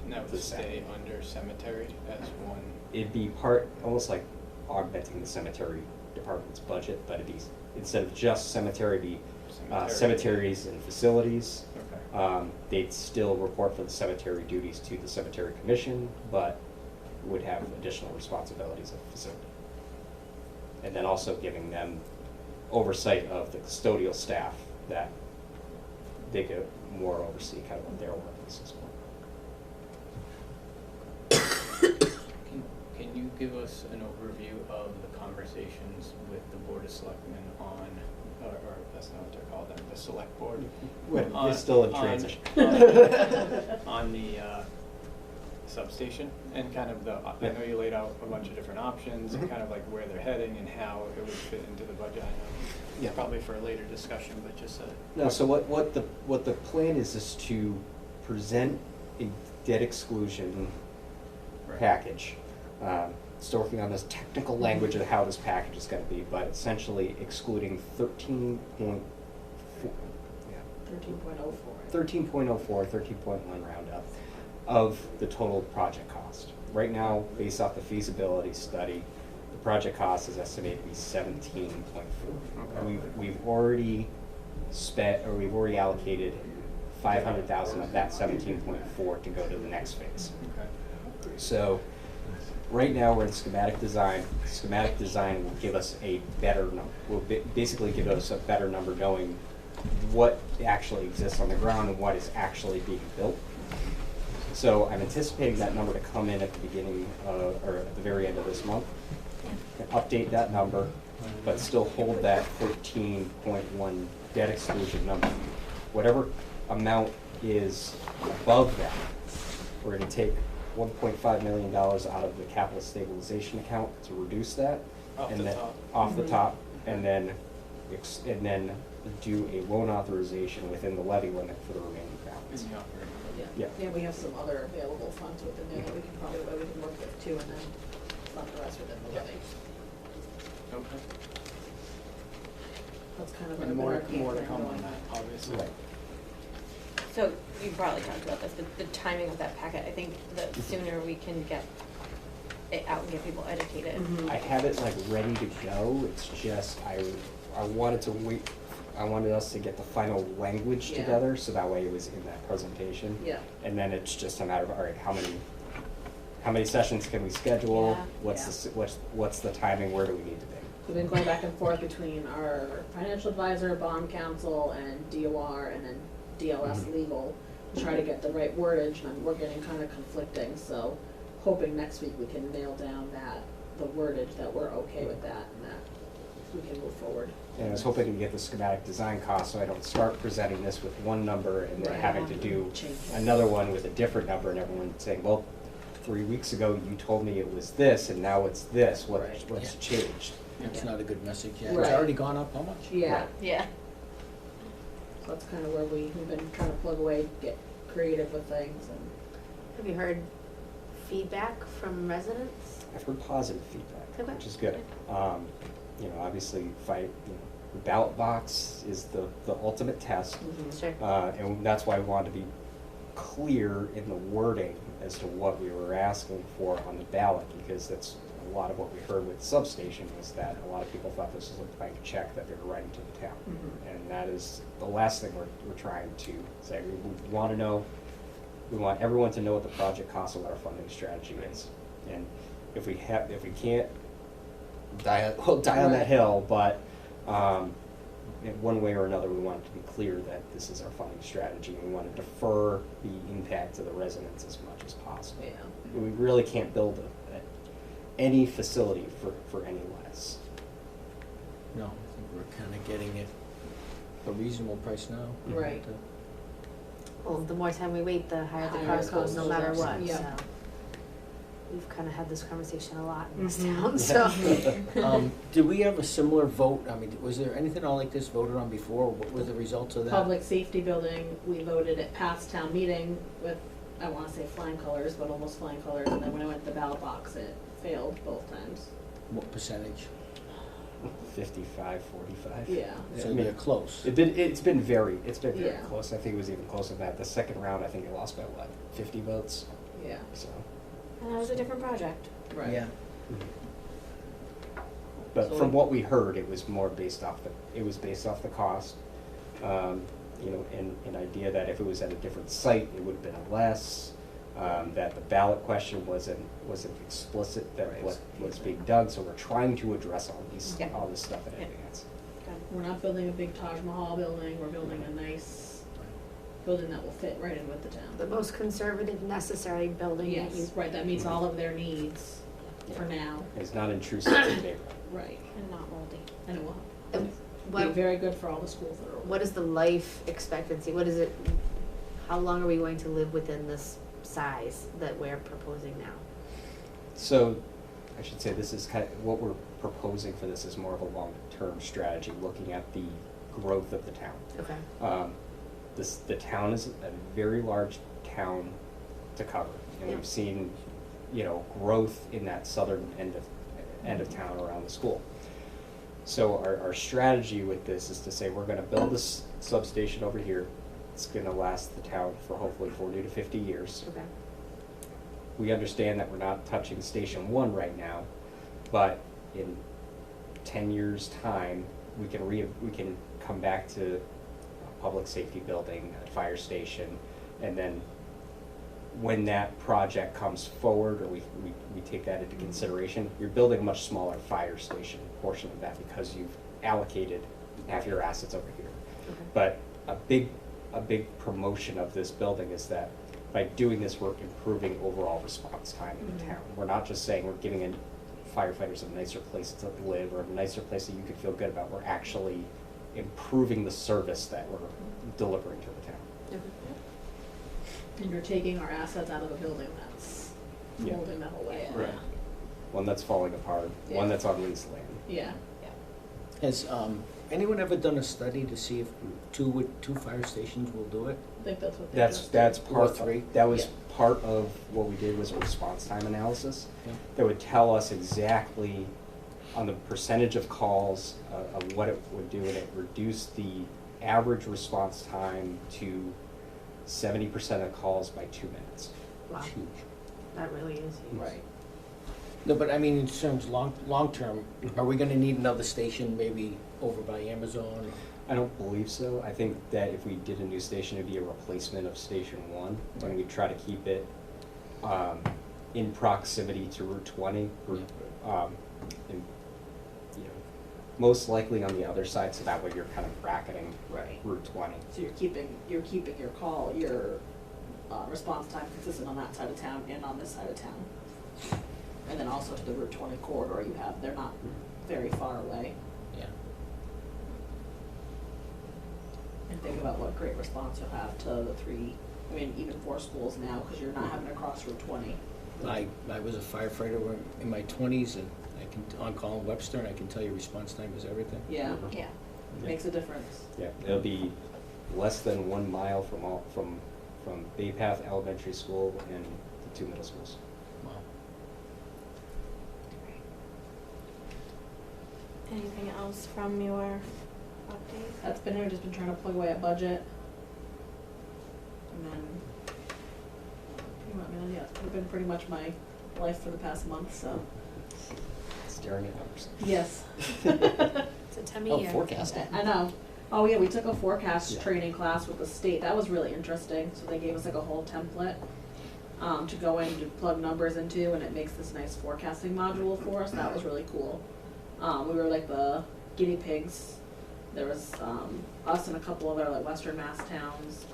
E: And that
G: the
E: would
G: staff.
E: stay under cemetery as one.
G: It'd be almost like augmenting the cemetery department's budget, but it'd be, instead of just cemetery, it'd be cemeteries and facilities.
E: Okay.
G: They'd still report for the cemetery duties to the cemetery commission, but would have additional responsibilities of the facility. And then also giving them oversight of the custodial staff, that they could more oversee kind of what their work is as well.
E: Can you give us an overview of the conversations with the Board of Selectmen on, or that's not what they're called, the Select Board?
G: It's still in transition.
E: On the substation, and kind of I know you laid out a bunch of different options, and kind of like where they're heading and how it would fit into the budget. I know,
G: Yeah.
E: probably for a later discussion, but just
G: No, so what the plan is to present a debt exclusion
E: Right.
G: package. Still working on this technical language of how this package is gonna be, but essentially excluding 13.04 13.1 roundup of the total project cost. Right now, based off the feasibility study, the project cost is estimated to be 17.4.
E: Okay.
G: We've already spent, or we've already allocated 500,000 of that 17.4 to go to the next phase.
E: Okay.
G: So, right now we're in schematic design. Schematic design will give us a better number, will basically give us a better number knowing what actually exists on the ground and what is actually being built. So I'm anticipating that number to come in at the beginning, or at the very end of this month. And update that number, but still hold that 13.1 debt exclusion number. Whatever amount is above that, we're gonna take $1.5 million out of the capital stabilization account to reduce that.
E: Off
G: and
E: the
G: then-
E: top.
G: Off the top, and then do a loan authorization within the levy limit for the remaining balance.
E: In the operating
B: Yeah.
E: budget.
G: Yeah.
B: Yeah, we have some other available funds within there that we can probably work with too, and then fund the rest within the levy.
E: Okay.
B: That's kind of
E: And
B: our
E: more
B: game
E: to
B: plan
E: come on
B: going.
E: that, obviously.
G: Right.
A: So you probably talked about this, but the timing of that packet, I think the sooner we can get it out and get people educated.
B: Mhm.
G: I have it like ready to go, it's just, I wanted to wait, I wanted us to get the final language
B: Yeah.
G: together, so that way it was in that presentation.
B: Yeah.
G: And then it's just a matter of, all right, how many sessions can we schedule?
A: Yeah.
G: What's the timing, where do we need to be?
B: We've been going back and forth between our financial advisor, bond counsel, and DOR, and then DLS
G: Mhm.
B: legal, to try to get the right wordage, and we're getting kind of conflicting, so hoping next week we can nail down the wordage that we're okay with that, and that we can move forward.
G: And I was hoping to get the schematic design cost, so I don't start presenting this with one number and then
B: Right.
G: having to do
B: Change.
G: another one with a different number, and everyone saying, well, 3 weeks ago you told me it was this, and now it's this,
B: Right.
G: what's changed?
C: It's not a good message yet.
B: Right.
C: It's already gone up how much?
B: Yeah,
A: Yeah.
B: so that's kind of where we've been trying to plug away, get creative with things, and
A: Have you heard feedback from residents?
G: I've heard positive feedback,
A: Okay.
G: which is good. Obviously, the ballot box is the ultimate test.
A: Sure.
G: And that's why I wanted to be clear in the wording as to what we were asking for on the ballot, because that's a lot of what we heard with the substation was that a lot of people thought this was a blank check that they were writing to the town.
B: Mhm.
G: And that is the last thing we're trying to say. We want to know, we want everyone to know what the project costs and what our funding strategy is. And if we can't, we'll die on that hill, but in one way or another, we want it to be clear that this is our funding strategy, and we want to defer the impact to the residents as much as possible.
B: yeah.
G: We really can't build any facility for any less.
C: No, I think we're kind of getting it a reasonable price now.
B: Right.
A: Well, the more time we wait, the higher the
B: Higher
A: cost goes, no
B: cost
A: matter
B: goes,
A: what,
B: yeah.
A: so. We've kind of had this conversation a lot in this
B: Mhm.
A: town, so.
C: Did we have a similar vote? I mean, was there anything like this voted on before? What were the results of that?
B: Public safety building, we voted it past town meeting with, I wanna say flying colors, but almost flying colors, and then when I went to the ballot box, it failed both times.
C: What percentage?
G: 55, 45.
B: Yeah.
C: So they're close.
G: It's been very
B: Yeah.
G: close. I think it was even closer than that. The second round, I think it lost by what, 50 votes?
B: Yeah.
G: So.
A: And that was a different project.
B: Right.
C: Yeah.
G: But
B: So
G: from
B: like-
G: what we heard, it was more based off the cost. You know, an idea that if it was at a different site, it would have been less. That the ballot question wasn't explicit that
A: Right.
G: what was being done, so we're trying to address all
A: Yeah.
G: all this stuff in
A: Yeah.
G: advance.
B: We're not building a big Taj Mahal building, we're building a nice building that will fit right in with the
H: The
B: town.
H: most conservative necessary building that you.
B: Yes, right, that meets all of their needs for now.
G: It's not intrusive to the neighborhood.
B: Right.
F: And not moldy.
B: And it will
A: And
B: be
A: what,
B: very good for all the schools that are open.
A: what is the life expectancy? What is it, how long are we going to live within this size that we're proposing now?
G: So, I should say this is kind of, what we're proposing for this is more of a long-term strategy, looking at the growth of the town.
A: Okay.
G: The town is a very large town to cover, and
A: Yeah.
G: we've seen, you know, growth in that southern end of town around the school. So our strategy with this is to say, we're gonna build this substation over here. It's gonna last the town for hopefully 40 to 50 years.
A: Okay.
G: We understand that we're not touching Station 1 right now, but in 10 years' time, we can come back to a public safety building, a fire station, and then when that project comes forward, or we take that into consideration, you're building a much smaller fire station portion of that because you've allocated half your assets over here.
A: Okay.
G: But a big promotion of this building is that by doing this, we're improving overall response time in the
A: Mhm.
G: town. We're not just saying we're giving firefighters a nicer place to live or a nicer place that you could feel good about. We're actually improving the service that we're delivering to the town.
A: Okay.
B: And you're taking our assets out of a building that's
G: Yeah.
B: molding the whole way in.
C: Right.
G: One that's falling apart,
B: Yeah.
G: one that's on leased land.
B: Yeah.
C: Has anyone ever done a study to see if two fire stations will do it?
B: I think that's what they
G: That's
B: just
G: that's
B: did.
C: Or
G: part
C: three.
G: That was
B: Yeah.
G: part of what we did was a response time analysis
C: Yeah.
G: that would tell us exactly on the percentage of calls of what it would do, and it reduced the average response time to 70% of calls by 2 minutes.
A: Wow,
C: Huge.
A: that really is huge.
B: Right.
C: No, but I mean, in terms long term, are we gonna need another station maybe over by Amazon?
G: I don't believe so. I think that if we did a new station, it'd be a replacement of Station 1, and we'd try to keep it in proximity to Route 20, and, you know, most likely on the other side, so that way you're kind of bracketing
B: Right.
G: Route 20.
B: So you're keeping your response time consistent on that side of town and on this side of town. And then also to the Route 20 corridor they're not very far away.
C: Yeah.
B: And think about what great response you'll have to the even 4 schools now, because you're not having to cross Route 20.
C: I was a firefighter in my 20s, and I can, on call in Webster, and I can tell you response time is everything.
B: Yeah,
F: Yeah.
B: makes a difference.
G: Yeah, it'll be less than 1 mile from Bay Path Elementary School and the 2 middle schools.
C: Wow.
F: Anything else from your update?
B: That's been it, just been trying to plug away at budget. And then, it's been pretty much my life for the past month, so.
G: Staring at numbers.
B: Yes.
A: It's a time of year.
C: Forecasting.
B: I know. Oh, yeah, we took a forecast
G: Yeah.
B: training class with the state. That was really interesting. So they gave us like a whole template to go in to plug numbers into, and it makes this nice forecasting module for us. That was really cool. We were like the guinea pigs. There was us and a couple other like Western Mass towns.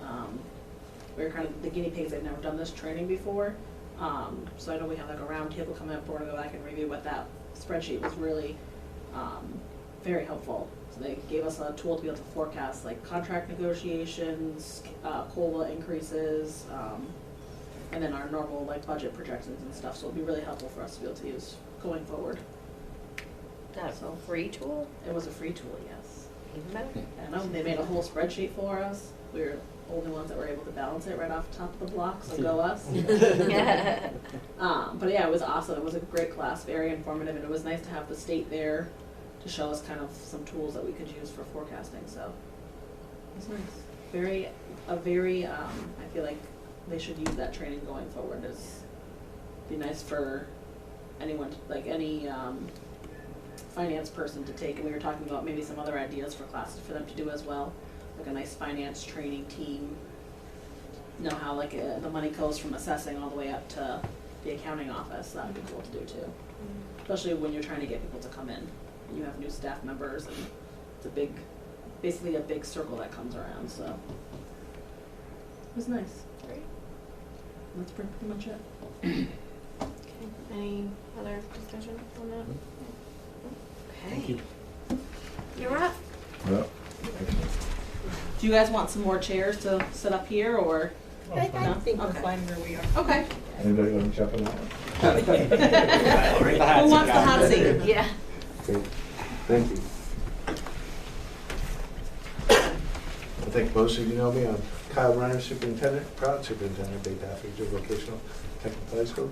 B: We were kind of the guinea pigs. They've never done this training before. So I know we have like a round table coming up. We're gonna go back and review, but that spreadsheet was really very helpful. So they gave us a tool to be able to forecast like contract negotiations, COLA increases, and then our normal like budget projections and stuff. So it'll be really helpful for us to be able to use going forward.
F: That's
B: So-
F: a free tool?
B: It was a free tool, yes.
F: Even better.
B: I know, they made a whole spreadsheet for us. We were the only ones that were able to balance it right off the top of the block, so go us. But yeah, it was awesome. It was a great class, very informative, and it was nice to have the state there to show us kind of some tools that we could use for forecasting, so. It was nice. I feel like they should use that training going forward. Be nice for anyone, like any, finance person to take, and we were talking about maybe some other ideas for classes for them to do as well. like a nice finance training team. Know how like the money goes from assessing all the way up to the accounting office. That would be cool to do too. Especially when you're trying to get people to come in. And you have new staff members and it's basically a big circle that comes around, so. It was nice.
A: Great.
B: That's pretty much it.
A: Okay, any other discussion on that?
I: Thank
A: Okay,
I: you.
A: you're up.
K: Well,
B: Do you guys want some more chairs to sit up here or?
J: I
B: No?
J: think we're
B: Okay.
J: fine where we are.
B: Okay.
K: anybody want to jump on that one?
B: Who wants the hot seat?
A: Yeah.
K: Great. Thank you. I think most of you know me. I'm Kyle Renner, superintendent, proud superintendent, Bay Path Regional Vocational Technical High School.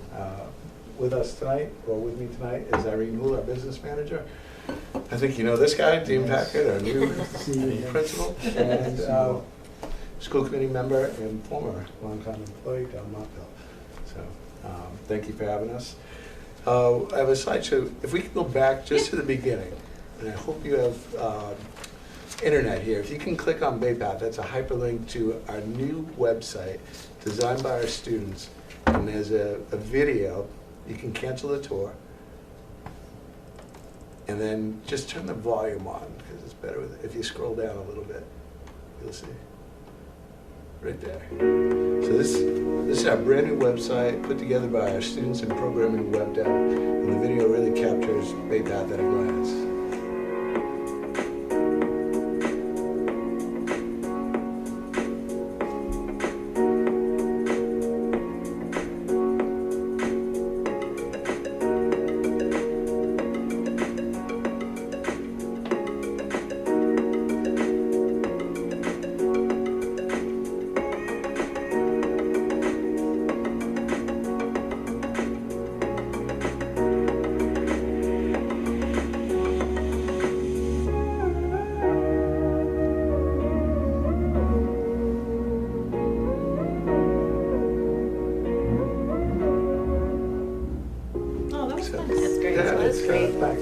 K: With us tonight, or with me tonight, is Irene Moore, our business manager. I think you know this guy, Dean Packard, our new principal, and school committee member and former longtime employee, Don Mockville. So, thank you for having us. I have a slideshow. If we could go back just to the beginning, and I hope you have internet here. If you can click on BayPath, that's a hyperlink to our new website designed by our students. And there's a video. You can cancel the tour. And then just turn the volume on, because it's better if you scroll down a little bit. You'll see. Right there. So this is our brand new website put together by our students in programming web dev. And the video really captures BayPath at a glance.
B: Oh, that was
K: So-
B: nice.
A: That's great.
K: Yeah,
A: That's
K: it's,
A: great.
K: thanks.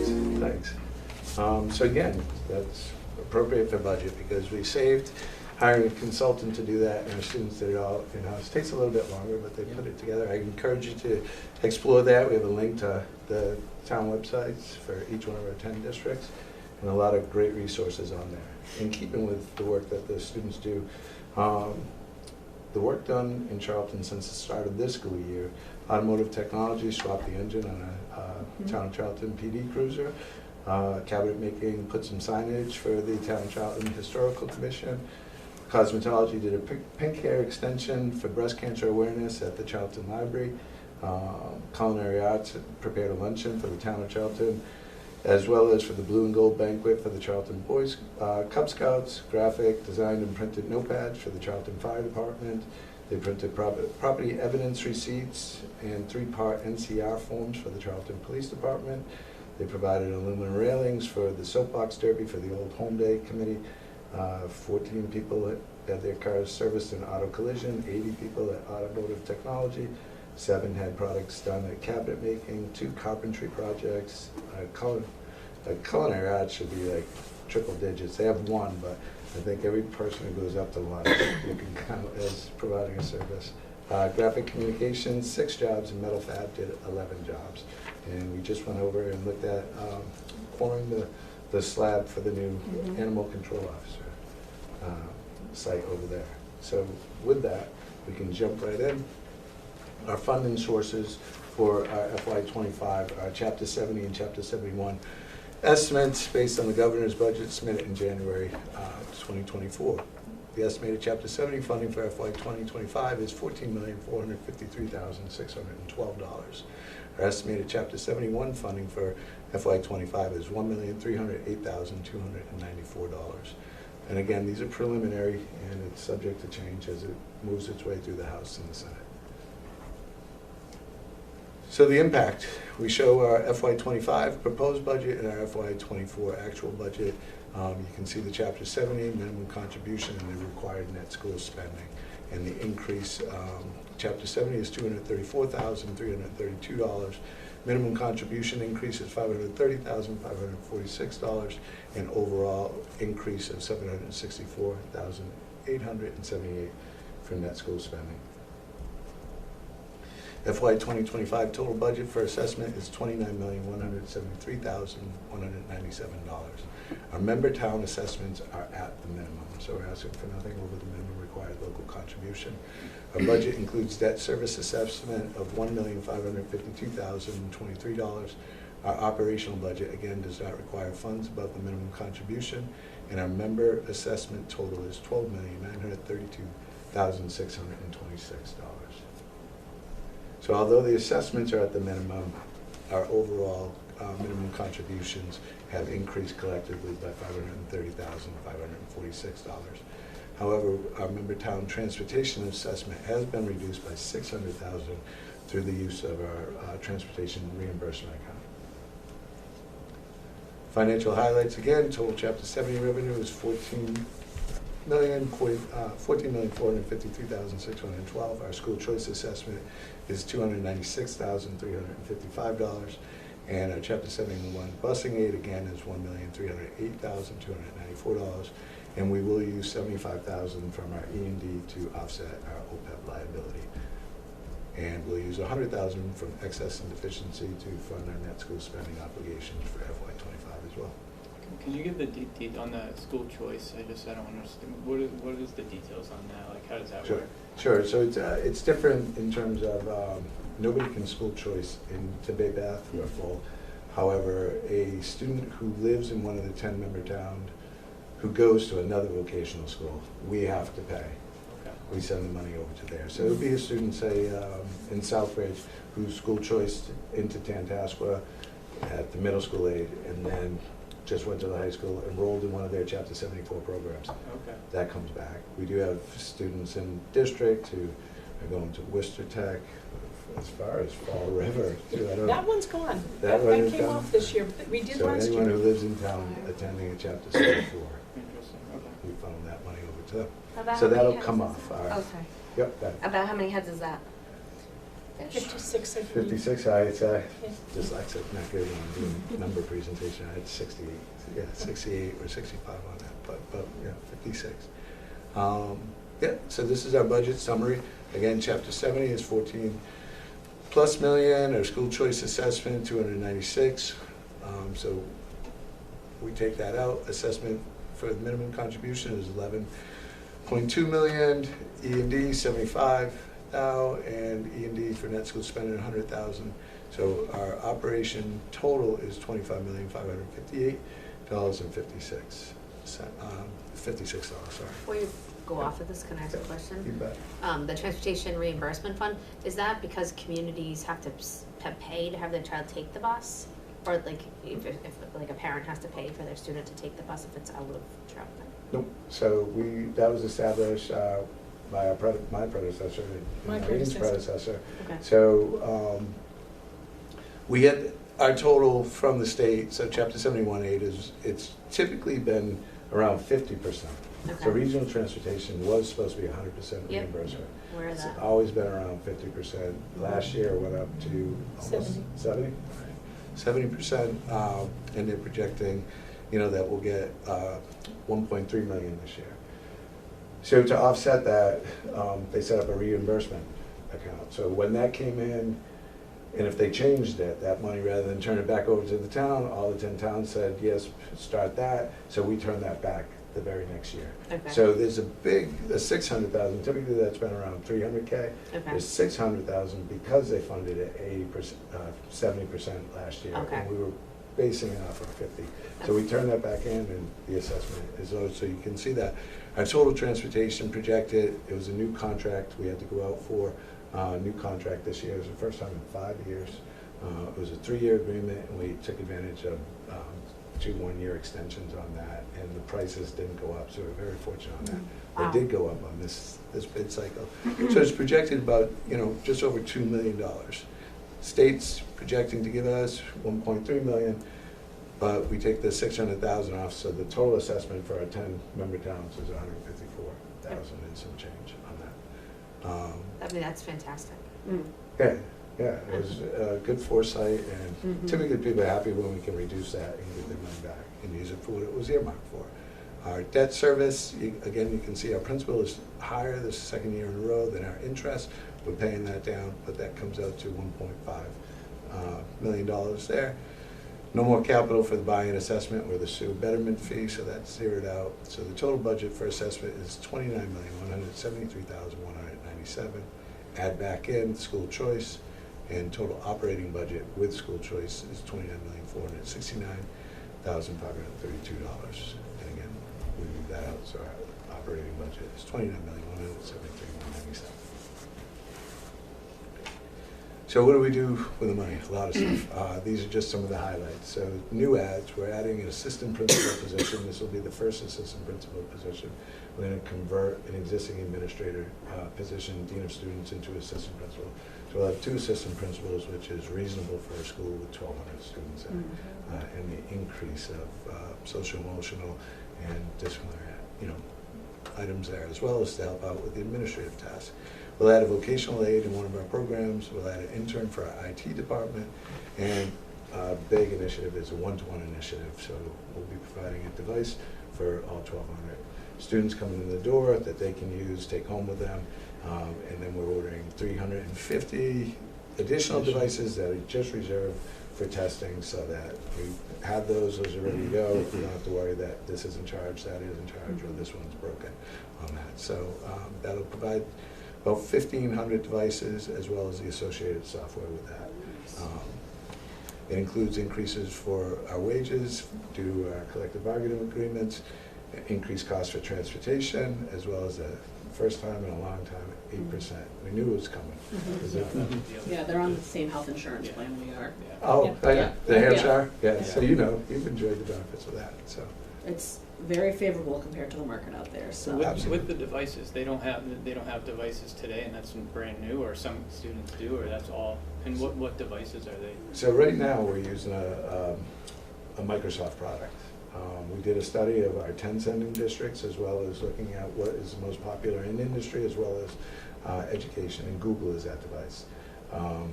K: So again, that's appropriate for budget because we saved hiring a consultant to do that and our students did it all in-house. Takes a little bit longer, but they put it together. I encourage you to explore that. We have a link to the town websites for each one of our 10 districts and a lot of great resources on there. In keeping with the work that the students do, the work done in Charlton since the start of this school year, automotive technology swapped the engine on a Town of Charlton PD cruiser. Cabinet making put some signage for the Town of Charlton Historical Commission. Cosmetology did a pink hair extension for breast cancer awareness at the Charlton Library. Culinary Arts prepared a luncheon for the Town of Charlton, as well as for the Blue and Gold Banquet for the Charlton Boys Cub Scouts. Graphic, designed and printed notepads for the Charlton Fire Department. They printed property evidence receipts and 3-part NCR forms for the Charlton Police Department. They provided aluminum railings for the soapbox derby for the Old Home Day Committee. 14 people had their cars serviced in auto collision, 80 people at automotive technology, 7 had products done at cabinet making, 2 carpentry projects. Culinary arts should be like triple digits. They have 1, but I think every person who goes up to lunch, you can count as providing a service. Graphic communications, 6 jobs, and metal fab did 11 jobs. And we just went over and looked at pouring the slab for the new animal control officer site over there. So with that, we can jump right in. Our funding sources for our FY25 are Chapter 70 and Chapter 71 estimates based on the governor's budget submitted in January 2024. The estimated Chapter 70 funding for FY 2025 is $14,453,612. Our estimated Chapter 71 funding for FY 25 is $1,308,294. And again, these are preliminary and it's subject to change as it moves its way through the House and the Senate. So the impact, we show our FY 25 proposed budget and our FY 24 actual budget. You can see the Chapter 70 minimum contribution and the required net school spending. And the increase, Chapter 70 is $234,332. Minimum contribution increase is $530,546, and overall increase of $764,878 for net school spending. FY 2025 total budget for assessment is $29,173,197. Our member town assessments are at the minimum, so we're asking for nothing over the minimum required local contribution. Our budget includes debt service assessment of $1,552,023. Our operational budget, again, does not require funds above the minimum contribution, and our member assessment total is $12,932,626. So although the assessments are at the minimum, our overall minimum contributions have increased collectively by $530,546. However, our member town transportation assessment has been reduced by $600,000 through the use of our transportation reimbursement account. Financial highlights again: total Chapter 70 revenue is $14,453,612. Our school choice assessment is $296,355, and our Chapter 71 busing aid again is $1,308,294, and we will use $75,000 from our E&D to offset our OPEB liability. And we'll use $100,000 from excess and deficiency to fund our net school spending obligations for FY '25 as well.
E: Can you give the on the school choice? I don't understand. What is the details on that? Like, how does that work?
K: Sure. So it's different in terms of nobody can school choice into Bay Bath or full. However, a student who lives in one of the 10 member towns who goes to another vocational school, we have to pay.
E: Okay.
K: We send the money over to there. So it would be a student, say, in Southbridge, who's school choiced into Tantascwa at the middle school aid, and then just went to the high school, enrolled in one of their Chapter 74 programs.
E: Okay.
K: That comes back. We do have students in district who are going to Worcester Tech, as far as Fall River. Too. I don't
J: That one's gone.
K: That one is
J: came
K: gone?
J: off this year, but we did
K: So
J: last
K: anyone
J: year.
K: who lives in town attending a Chapter 74,
E: Interesting. Okay.
K: we funnel that money over to them.
F: About
K: So
F: how many
K: that'll
F: heads
K: come
F: is
K: off.
F: that? Oh, sorry.
K: Yep, that.
F: About how many heads is that?
J: 56, I believe.
K: 56, it's dyslexic, not good when I'm doing number presentation. I had 68, 68 or 65 on that, but yeah, 56. Yeah, so this is our budget summary. Again, Chapter 70 is 14+ million. Our school choice assessment, 296. So we take that out. Assessment for the minimum contribution is 11.2 million. E&D 75 now, and E&D for net school spending 100,000. So our operation total is $25,558.56. $56, sorry.
A: Before you go off of this, can I ask a question?
K: You bet.
A: The transportation reimbursement fund, is that because communities have to pay to have their child take the bus? Or like if like a parent has to pay for their student to take the bus if it's out of Troutman?
K: Nope. So that was established by my predecessor,
J: My
K: Irene's
J: predecessor.
K: predecessor.
A: Okay.
K: So we get our total from the state. So Chapter 71-8 it's typically been around 50%.
A: Okay.
K: So regional transportation was supposed to be 100%
A: Yep.
K: reimbursement.
A: Where is
K: It's
A: that?
K: always been around 50%. Last year it went up to almost 70? 70%, and they're projecting, that we'll get 1.3 million this year. So to offset that, they set up a reimbursement account. So when that came in, and if they changed it, that money, rather than turn it back over to the town, all the 10 towns said, yes, start that. So we turned that back the very next year.
A: Okay.
K: So there's a 600,000, typically that's been around 300K.
A: Okay.
K: There's 600,000 because they funded it 80%, 70% last year.
A: Okay.
K: And we were basing it off of 50. So we turned that back in, and the assessment is low, so you can see that. Our total transportation projected, it was a new contract we had to go out for. New contract this year. It was the first time in 5 years. It was a 3-year agreement, and we took advantage of 2 one-year extensions on that, and the prices didn't go up, so we're very fortunate on that.
A: Wow.
K: They did go up on this bid cycle. So it's projected about, just over $2 million. State's projecting to give us 1.3 million, but we take the 600,000 off, so the total assessment for our 10 member towns is 154,000 and some change on that.
A: I mean, that's fantastic.
K: Yeah, Yeah, it was good foresight, and
B: Mhm.
K: typically people are happy when we can reduce that and give their money back and use it for what it was earmarked for. Our debt service, again, you can see our principal is higher this second year in a row than our interest. We're paying that down, but that comes out to $1.5 million there. No more capital for the buy-in assessment or the sewer betterment fee, so that's zeroed out. So the total budget for assessment is $29,173,197. Add back in school choice, and total operating budget with school choice is $29,469,532. And again, we move that out, so our operating budget is $29,173,197. So what do we do with the money? A lot of stuff. These are just some of the highlights. So new ads, we're adding an assistant principal position. This will be the first assistant principal position. We're going to convert an existing administrator position, dean of students, into assistant principal. So we'll have 2 assistant principals, which is reasonable for a school with 1,200 students, and the increase of social, emotional, and disciplinary, items there, as well as to help out with the administrative tasks. We'll add a vocational aide in one of our programs. We'll add an intern for our IT department, and a big initiative is a one-to-one initiative. So we'll be providing a device for all 1,200 students coming in the door that they can use, take home with them, and then we're ordering 350 additional devices that are just reserved for testing, so that we have those are ready to go. We don't have to worry that this isn't charged, that isn't charged, or this one's broken on that. So that'll provide about 1,500 devices, as well as the associated software with that. It includes increases for our wages due to our collective bargaining agreements, increased costs for transportation, as well as the first time in a long time, 8%. We knew it was coming.
B: Yeah, they're on the same health insurance plan we are.
K: Oh,
B: Yeah.
K: yeah, the Hampshire?
B: Yeah.
K: Yeah, so you've enjoyed the benefits of that, so.
B: It's very favorable compared to the market out there, so.
E: With the devices, they don't have devices today, and that's brand new, or some students do, or that's all? And what devices are they?
K: So right now, we're using a Microsoft product. We did a study of our 10 sending districts, as well as looking at what is the most popular in industry, as well as education, and Google is that device.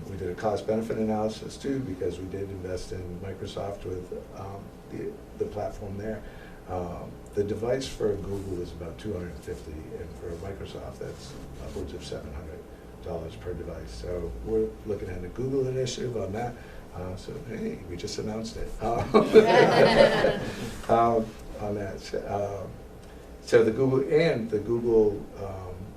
K: We did a cost-benefit analysis too, because we did invest in Microsoft with the platform there. The device for Google is about $250, and for Microsoft, that's upwards of $700 per device. So we're looking at a Google initiative on that. So hey, we just announced it on that. So the Google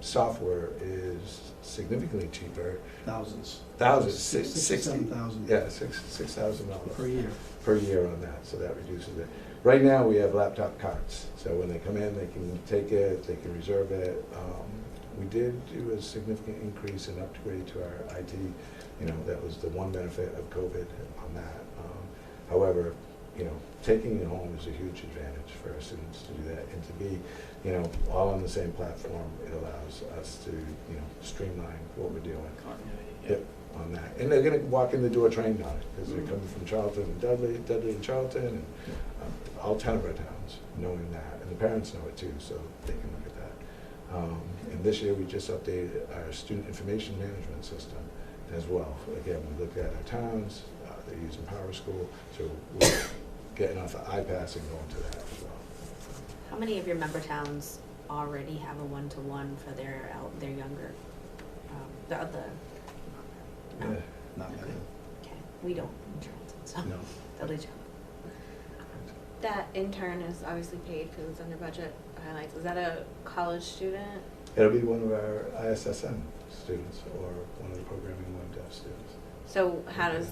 K: software is significantly cheaper.
L: Thousands.
K: Six,
L: 7,000.
K: Yeah, $6,000
L: Per year.
K: per year on that. So that reduces it. Right now, we have laptop carts. So when they come in, they can take it, they can reserve it. We did do a significant increase and upgrade to our IT. That was the one benefit of COVID on that. However, taking it home is a huge advantage for our students to do that, and to be, all on the same platform. It allows us to, streamline what we're doing.
E: Continuity.
K: Yep, on that. And they're going to walk in the door trained on it, because they're coming from Charlton and Dudley and Charlton, and all 10 of our towns knowing that. And the parents know it too, so they can look at that. And this year, we just updated our student information management system as well. Again, we looked at our towns, they're using PowerSchool, so we're getting off of iPass and going to that as well.
A: How many of your member towns already have a one-to-one for their younger, the other? No.
L: Not many.
A: Okay, we don't in Charlton, so.
L: No.
A: Totally true.
F: That intern is obviously paid because it's under budget highlights. Is that a college student?
K: It'll be one of our ISSN students, or one of the programming one deaf students.
F: So how does,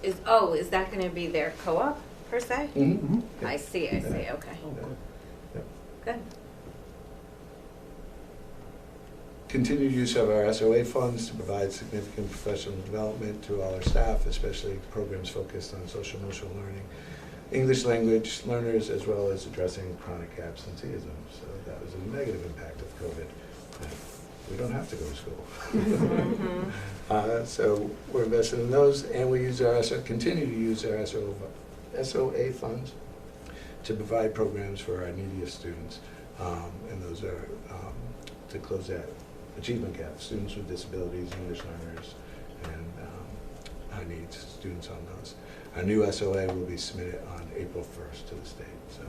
F: is that going to be their co-op per se?
K: Mm-hmm.
F: I see, okay.
L: Oh, good.
F: Good.
K: Continued use of our SOA funds to provide significant professional development to all our staff, especially programs focused on social emotional learning, English language learners, as well as addressing chronic absenteeism. So that was a negative impact of COVID. We don't have to go to school. So we're investing in those, and we use continue to use our SOA funds to provide programs for our neediest students, and those are to close that achievement gap, students with disabilities, English learners, and high needs students on those. Our new SOA will be submitted on April 1st to the state, so.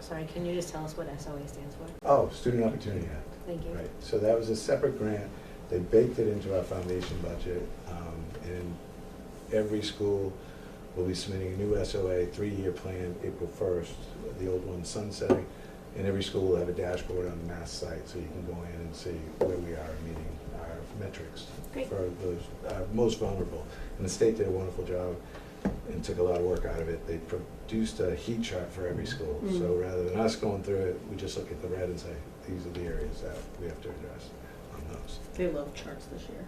A: Sorry, can you just tell us what SOA stands for?
K: Oh, Student Opportunity Act.
A: Thank you.
K: Right, so that was a separate grant. They baked it into our foundation budget, and every school will be submitting a new SOA, 3-year plan, April 1st, the old one's sunsetting, and every school will have a dashboard on the Mass site, so you can go in and see where we are meeting our metrics
A: Great.
K: for those most vulnerable. And the state did a wonderful job and took a lot of work out of it. They produced a heat chart for every school, so rather than us going through it, we just look at the red and say, these are the areas that we have to address on those.
B: They love charts this year.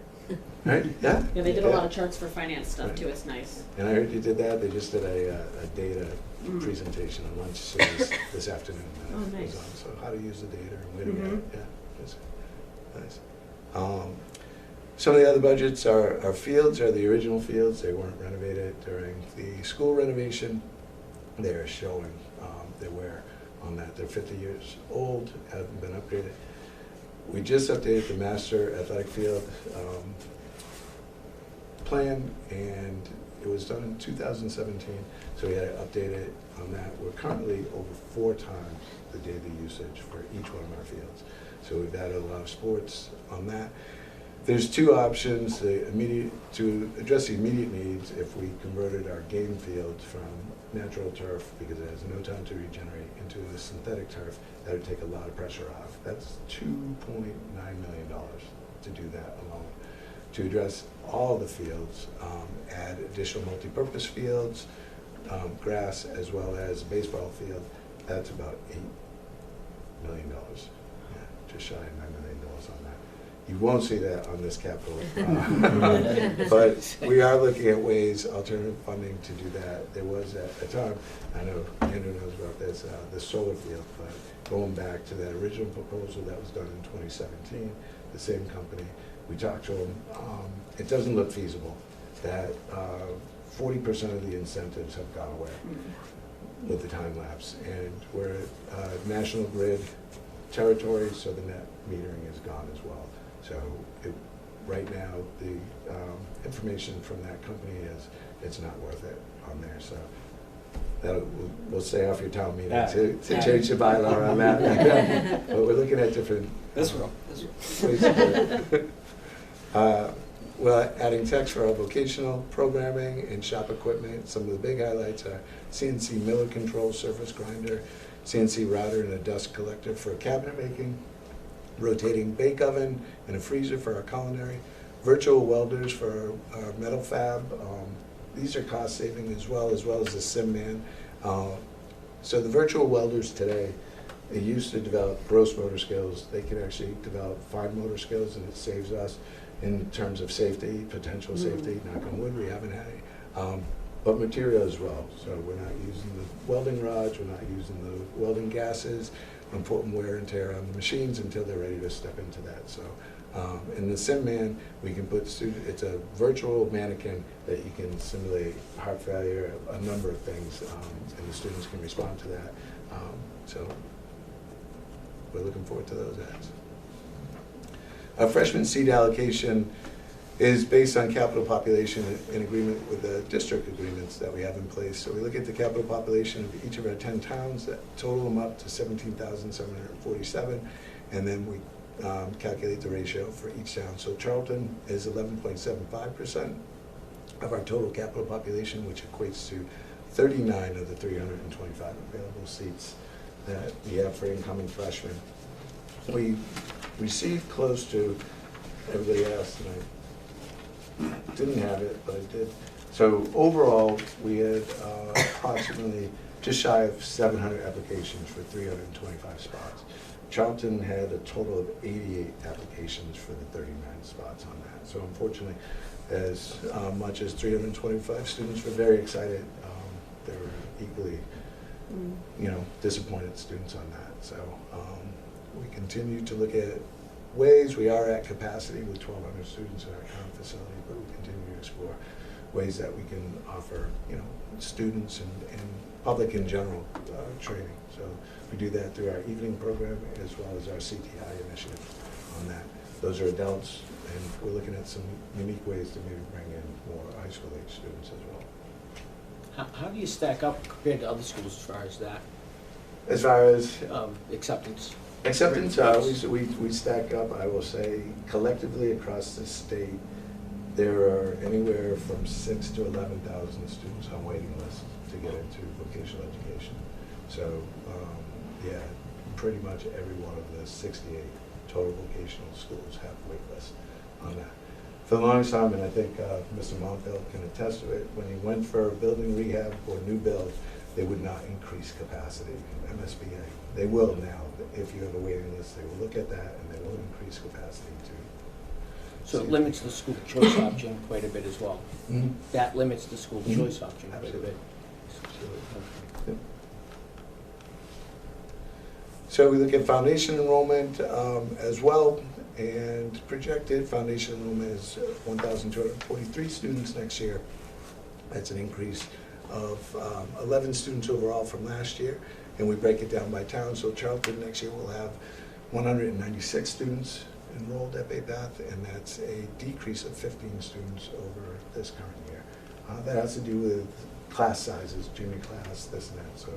K: Right, yeah?
B: Yeah, they did a lot of charts for finance stuff too, it's nice.
K: And I heard you did that, they just did a data presentation on lunch service this afternoon.
B: Oh,
K: It was
B: nice.
K: on, so how to use the data and where to get it, yeah, it's nice. Some of the other budgets are, our fields are the original fields, they weren't renovated during the school renovation. They're showing their wear on that, they're 50 years old, haven't been upgraded. We just updated the master athletic field plan, and it was done in 2017, so we had to update it on that. We're currently over 4 times the daily usage for each one of our fields. So we've added a lot of sports on that. There's 2 options, to address the immediate needs. If we converted our game field from natural turf, because it has no time to regenerate, into a synthetic turf, that would take a lot of pressure off. That's $2.9 million to do that alone. To address all the fields, add additional multi-purpose fields, grass, as well as a baseball field, that's about $8 million. Yeah, just shy of $9 million on that. You won't see that on this capital. But we are looking at ways, alternative funding to do that. There was at a time, I know Andrew knows about this, the solar field, but going back to that original proposal that was done in 2017, the same company, we talked to them, it doesn't look feasible. That 40% of the incentives have gone away with the time lapse. And we're National Grid territory, so the net metering is gone as well. So right now, the information from that company is it's not worth it on there. So we'll stay off your town meeting to change the bylaw on that. But we're looking at different ways to do it. Well, adding text for our vocational programming and shop equipment. Some of the big highlights are CNC miller control surface grinder, CNC router and a dust collector for cabinet making, rotating bake oven and a freezer for our culinary, virtual welders for our metal fab. These are cost saving as well as the SimMan. So the virtual welders today, they used to develop gross motor skills. They can actually develop fine motor skills, and it saves us in terms of safety, potential safety. Knock on wood, we haven't had any. But material as well. So we're not using the welding rods, we're not using the welding gases, and putting wear and tear on the machines until they're ready to step into that. So in the SimMan, we can put it's a virtual mannequin that you can simulate heart failure, a number of things, and the students can respond to that. So we're looking forward to those ads. Our freshman seat allocation is based on capital population in agreement with the district agreements that we have in place. So we look at the capital population of each of our 10 towns, that total them up to 17,747, and then we calculate the ratio for each town. So Charlton is 11.75% of our total capital population, which equates to 39 of the 325 available seats that we have for incoming freshmen. We received close to, everybody asked, and I didn't have it, but I did. So overall, we had approximately just shy of 700 applications for 325 spots. Charlton had a total of 88 applications for the 39 spots on that. So unfortunately, as much as 325 students were very excited, there were equally, disappointed students on that. So we continue to look at ways. We are at capacity with 1,200 students in our current facility, but we continue to explore ways that we can offer, students and public in general training. So we do that through our evening program as well as our CTI initiative on that. those are adults, and we're looking at some unique ways to maybe bring in more high school age students as well.
C: How do you stack up compared to other schools as far as that,
K: As far as
C: acceptance?
K: acceptance, we stack up, I will say, collectively across the state, there are anywhere from 6,000 to 11,000 students on waiting lists to get into vocational education. So, yeah, pretty much every one of the 68 total vocational schools have wait lists on that. For the longest time, and I think Mr. Monfeld can attest to it, when he went for building rehab or new build, they would not increase capacity, MSBA. They will now. If you have a waiting list, they will look at that and they will increase capacity too.
C: So it limits the school choice option quite a bit as well.
K: Mhm.
C: That limits the school
K: Mhm.
C: choice option quite a
K: Absolutely.
C: bit.
K: Yep. So we look at foundation enrollment as well, and projected foundation enrollment is 1,243 students next year. That's an increase of 11 students overall from last year, and we break it down by town. So Charlton next year will have 196 students enrolled at Bay Path, and that's a decrease of 15 students over this current year. That has to do with class sizes, junior class, this and that. So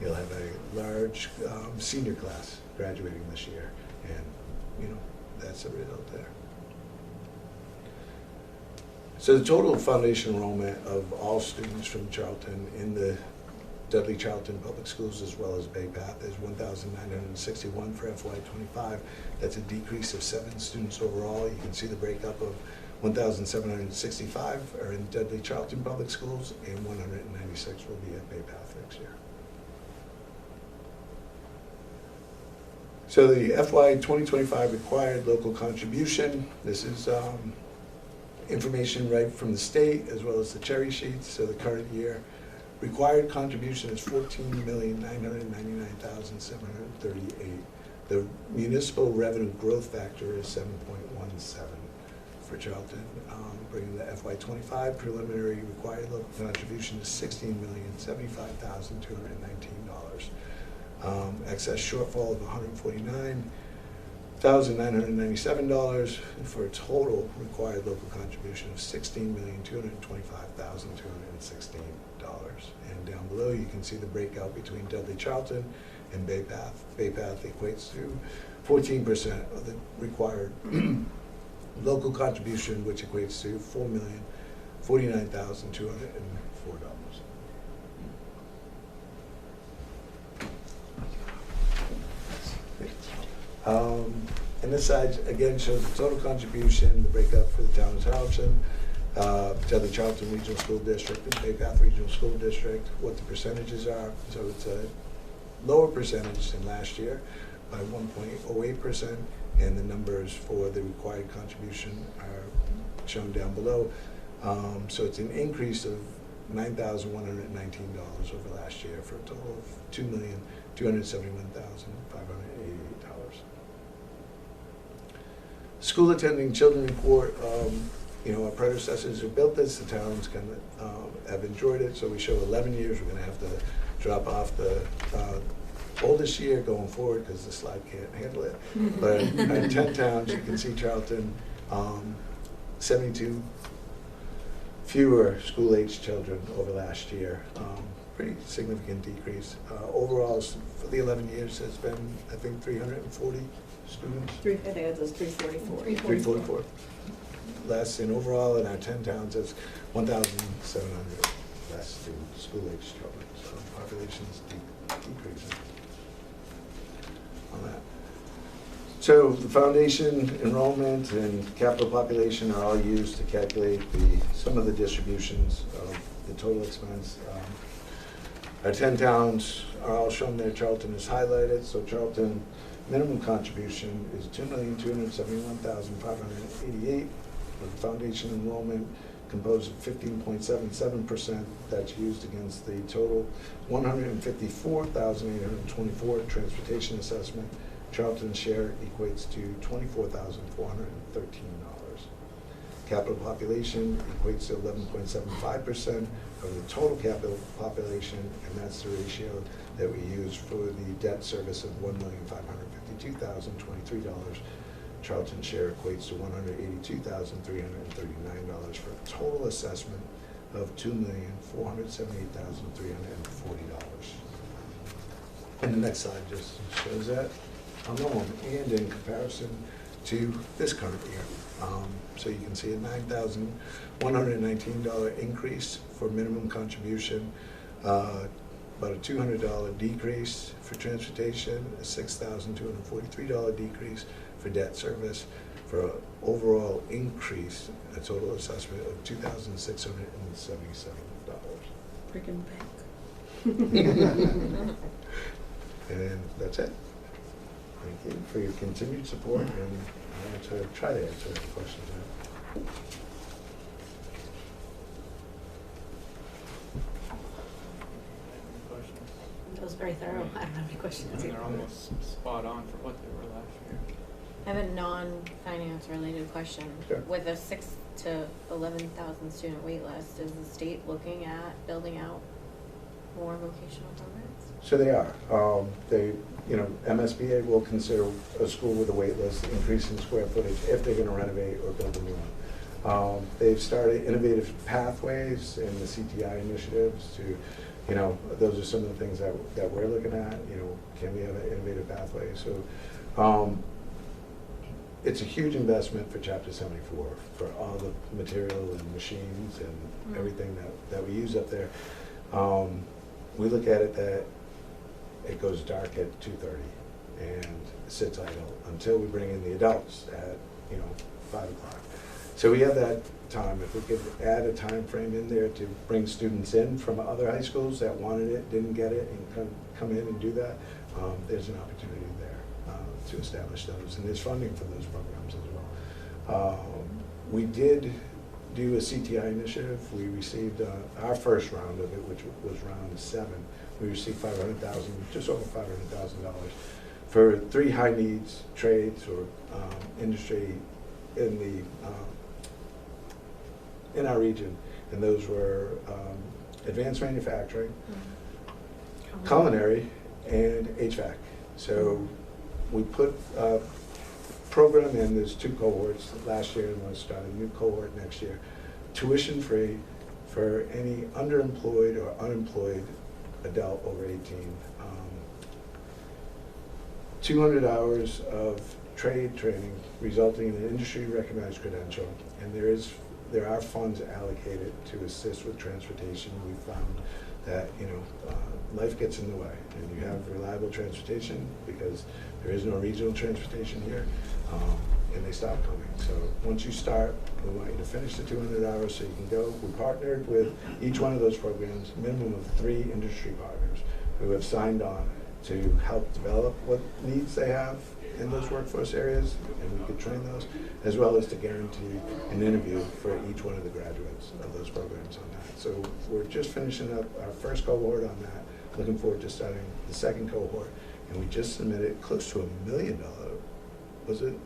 K: you'll have a large senior class graduating this year, and that's the result there. So the total foundation enrollment of all students from Charlton in the Dudley Charlton Public Schools as well as Bay Path is 1,961 for FY25. That's a decrease of 7 students overall. You can see the breakup of 1,765 are in Dudley Charlton Public Schools, and 196 will be at Bay Path next year. So the FY 2025 required local contribution, this is information right from the state as well as the cherry sheets. So the current year required contribution is $14,999,738. The municipal revenue growth factor is 7.17 for Charlton, bringing the FY25 preliminary required local contribution to $16,075,219. Excess shortfall of $149,997 for a total required local contribution of $16,225,216. And down below you can see the breakout between Dudley Charlton and Bay Path. Bay Path equates to 14% of the required local contribution, which equates to $4,049,204. And this side, again, shows the total contribution, the breakup for the town of Charlton, Dudley Charlton Regional School District, and Bay Path Regional School District, what the percentages are. So it's a lower percentage than last year by 1.08%, and the numbers for the required contribution are shown down below. So it's an increase of $9,119 over last year for a total of $2,271,588. School attending children report, our predecessors who built this, the towns have enjoyed it, so we show 11 years. We're gonna have to drop off the oldest year going forward because the slide can't handle it. But in 10 towns, you can see Charlton, 72 fewer school-age children over last year. Pretty significant decrease. Overall, for the 11 years, there's been, I think, 340 students.
B: I think it says 344.
K: 344 less, and overall in our 10 towns, it's 1,700 less students, school-age children. So population is decreasing on that. So the foundation enrollment and capital population are all used to calculate some of the distributions of the total expense. Our 10 towns are all shown there. Charlton is highlighted. So Charlton minimum contribution is $2,271,588. With foundation enrollment composed of 15.77%, that's used against the total $154,824 transportation assessment. Charlton's share equates to $24,413. Capital population equates to 11.75% of the total capital population, and that's the ratio that we use for the debt service of $1,552,023 Charlton share equates to $182,339 for a total assessment of $2,478,340. And the next slide just shows that alone and in comparison to this current year. So you can see a $9,119 increase for minimum contribution, about a $200 decrease for transportation, a $6,243 decrease for debt service, for an overall increase, a total assessment of $2,677.
B: Freaking bank.
K: And that's it. Thank you for your continued support, and I'll try to answer any questions you have.
E: Any questions?
A: That was very thorough. I don't have any questions.
E: I mean, they're almost spot on for what they were last year.
F: I have a non-finance related question.
K: Sure.
F: With a 6,000 to 11,000 student wait list, is the state looking at building out more vocational programs?
K: So they are. MSBA will consider a school with a wait list increase in square footage if they're gonna renovate or build a new one. They've started innovative pathways and the CTI initiatives to, those are some of the things that we're looking at, can we have an innovative pathway? So, it's a huge investment for Chapter 74, for all the material and machines and everything that we use up there. We look at it that it goes dark at 2:30 and sits idle until we bring in the adults at 5 o'clock. So we have that time. If we could add a time frame in there to bring students in from other high schools that wanted it, didn't get it, and come in and do that, there's an opportunity there to establish those, and there's funding for those programs as well. We did do a CTI initiative. We received our first round of it, which was round 7. We received $500,000, just over $500,000 for 3 high needs trades or industry in our region, and those were advanced manufacturing, culinary, and HVAC. So we put a program in. There's 2 cohorts last year, and we'll start a new cohort next year. Tuition free for any underemployed or unemployed adult over 18. 200 hours of trade training resulting in an industry recognized credential, and there are funds allocated to assist with transportation. We found that life gets in the way, and you have reliable transportation because there is no regional transportation here, and they stop coming. So once you start, we want you to finish the 200 hours so you can go. We partnered with each one of those programs, minimum of 3 industry partners who have signed on to help develop what needs they have in those workforce areas, and we could train those, as well as to guarantee an interview for each one of the graduates of those programs on that. So we're just finishing up our first cohort on that, looking forward to starting the second cohort, and we just submitted close to $1 million, was it,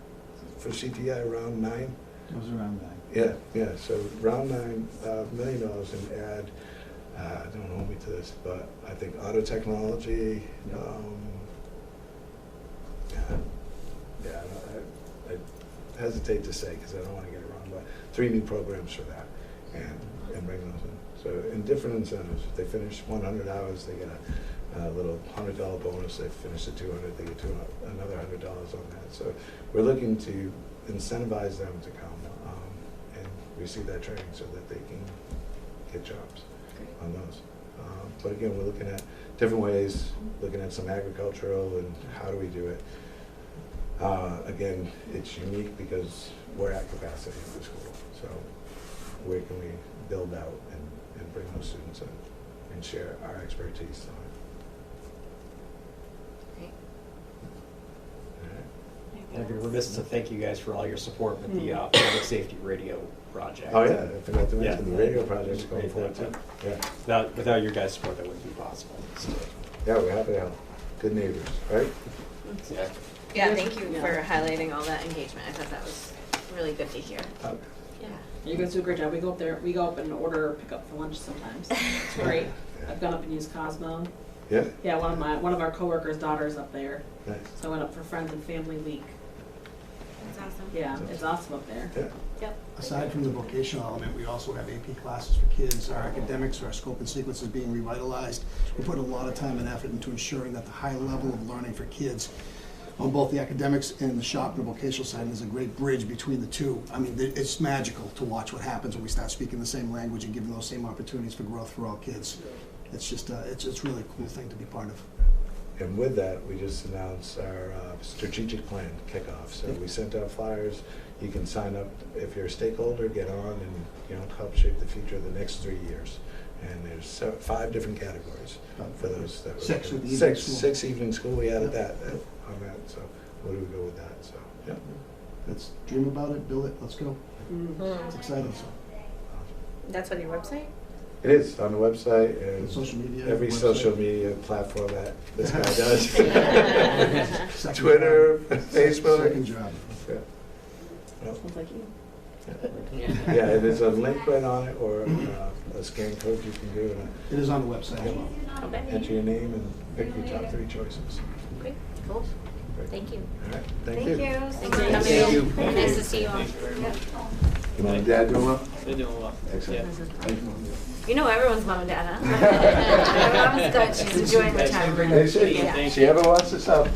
K: for CTI, round 9?
L: It was around
K: Yeah,
L: that.
K: so round 9, $1 million, and add, don't hold me to this, but I think auto technology, I hesitate to say because I don't want to get it wrong, but 3 new programs for that, and bring those in. So, and different incentives. If they finish 100 hours, they get a little $100 bonus. They finish the 200, they get another $100 on that. So we're looking to incentivize them to come and receive that training so that they can get jobs on those. But again, we're looking at different ways, looking at some agricultural and how do we do it. Again, it's unique because we're at capacity in the school. So where can we build out and bring those students in and share our expertise on it.
A: Great.
G: I'd be remiss to thank you guys for all your support with the public safety radio project.
K: Oh yeah, I forgot to mention
G: Yeah.
K: the radio project's going forward too. Yeah,
G: Without your guys' support, that wouldn't be possible. So,
K: yeah, we're happy to help. Good neighbors, right?
G: yeah.
A: Yeah, thank you for highlighting all that engagement. I thought that was really good to hear. Yeah.
B: You guys do a great job. We go up and order pick up for lunch sometimes. It's great. I've gone up and used Cosmo.
K: Yeah,
B: Yeah, one of our coworkers' daughters up there.
K: nice.
B: So I went up for Friends and Family Week.
F: That's awesome.
B: Yeah, it's awesome up there.
K: Yeah.
A: Yep.
L: Aside from the vocational element, we also have AP classes for kids. Our academics, our scope and sequence is being revitalized. We put a lot of time and effort into ensuring that the high level of learning for kids on both the academics and the shop and the vocational side, and there's a great bridge between the two. I mean, it's magical to watch what happens when we start speaking the same language and giving those same opportunities for growth for all kids. It's just, it's really a cool thing to be part of.
K: And with that, we just announced our strategic plan kickoff. So we sent out flyers. You can sign up if you're a stakeholder, get on and, you know, help shape the future of the next 3 years. And there's 5 different categories for those that were.
L: 6 with the evening school.
K: 6 evening school, we added that on that. So where do we go with that? So, yeah.
L: Let's dream about it, build it, let's go.
A: Mm-hmm.
L: It's exciting, so.
A: That's on your website?
K: It is on the website and
L: Social media,
K: every
L: website.
K: social media platform that this guy does.
L: Second
K: Twitter,
L: job.
K: Facebook.
L: Second job.
K: Yeah. Yep.
B: Sounds like you.
K: Yeah, and there's a link right on it or a scan code you can do and
L: It is on the website as well.
A: Okay.
K: enter your name and pick your top 3 choices.
A: Okay, cool.
K: Great.
A: Thank you.
K: All right,
F: Thank
K: thank you.
F: you.
A: Thanks for coming.
C: Thank you.
A: Nice to see you all.
E: Thank you very much.
K: Your mom and dad doing well?
E: They're doing well.
K: Excellent.
F: You know everyone's mom and dad, huh? My mom's good. She's enjoying retirement.
K: Hey, she,
F: Yeah.
K: she ever wants this up?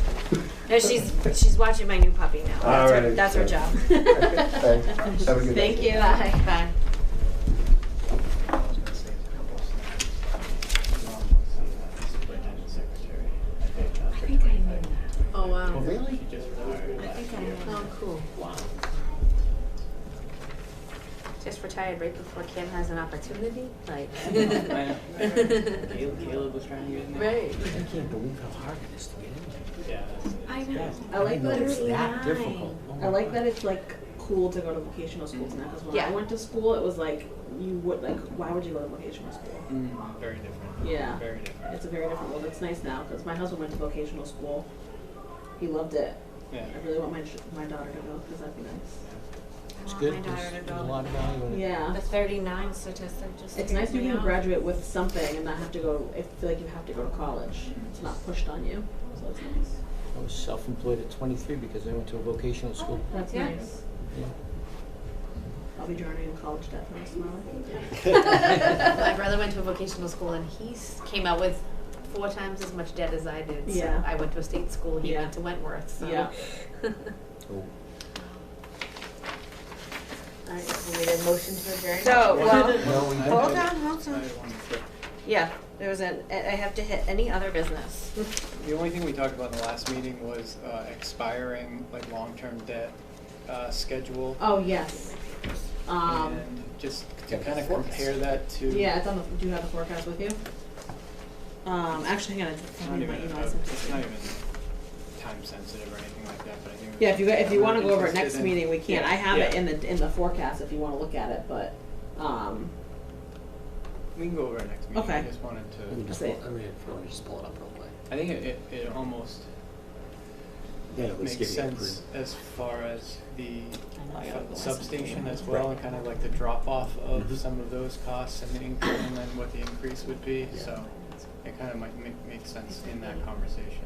F: No, she's watching my new puppy now.
K: All right.
F: That's her job.
K: Thanks. Have a good
B: Thank
K: day.
B: you.
F: Bye. Bye.
A: I think I knew that. Oh, wow.
C: Really?
E: She just retired.
A: I think I knew. Oh, cool. Wow. Just retired right before Kim has an opportunity, like.
E: I know. Caleb was trying to get in there.
A: Right.
C: I can't believe how hard it is to get in there.
E: Yeah, that's it.
F: I know.
B: I like that
C: It's
B: it's,
C: that difficult. Oh
B: I
C: my
B: like
C: God.
B: that it's like cool to go to vocational schools now, because when
A: Yeah.
B: I went to school, it was like, you would, like, why would you go to vocational school?
E: Very different.
B: Yeah.
E: Very different.
B: It's a very different world. It's nice now, because my husband went to vocational school. He loved it.
E: Yeah.
B: I really want my daughter to go, because that'd be nice.
C: It's
F: I
C: good.
F: want my daughter
C: There's
F: to
C: a
F: go.
C: lot of value in it.
B: Yeah.
F: The 39 statistic just
B: It's nice
F: freaks
B: when
F: me
B: you can
F: out.
B: graduate with something and not have to go, I feel like you have to go to college. It's not pushed on you, so it's nice.
C: I was self-employed at 23 because I went to a vocational school.
B: That's
F: Yeah.
B: nice.
C: Yeah.
B: I'll be drowning in college debt for the rest of my life.
A: My brother went to a vocational school and he came out with 4 times as much debt as I did. So
B: Yeah.
A: I went to a state school, he
B: Yeah.
A: went to Wentworth, so.
B: Yeah.
C: Cool.
A: All right, we need a motion to adjourn.
F: So, well,
C: No, we don't.
F: hold on.
E: I had one quick.
F: Yeah, there was I have to hit any other business.
E: The only thing we talked about in the last meeting was expiring, like, long-term debt schedule.
B: Oh, yes.
E: And just to kind of compare that to.
B: Yeah, it's on the, do you have the forecast with you? Actually, hang on,
E: It's
B: it's
E: not
B: probably
E: even,
B: my email. I sent it
E: it's
B: to
E: not
B: you.
E: even time sensitive or anything like that, but I think.
B: Yeah, if you wanna go over it
E: Interested
B: next
E: in-
B: meeting, we can.
E: Yeah,
B: I have it
E: yeah.
B: in the forecast if you wanna look at it, but,
E: We can go over it next meeting.
B: Okay.
E: I just wanted
C: Let me
E: to,
C: just
B: Say
C: pull, let me just pull it up real quick.
E: I think it almost
G: Yeah, at least
E: makes
G: give you a
E: sense as far as the
B: I know, I
E: substation as well, and kind of like the drop off of some of those costs and the increase, and then what the increase would be, so it kind of might make sense in that conversation.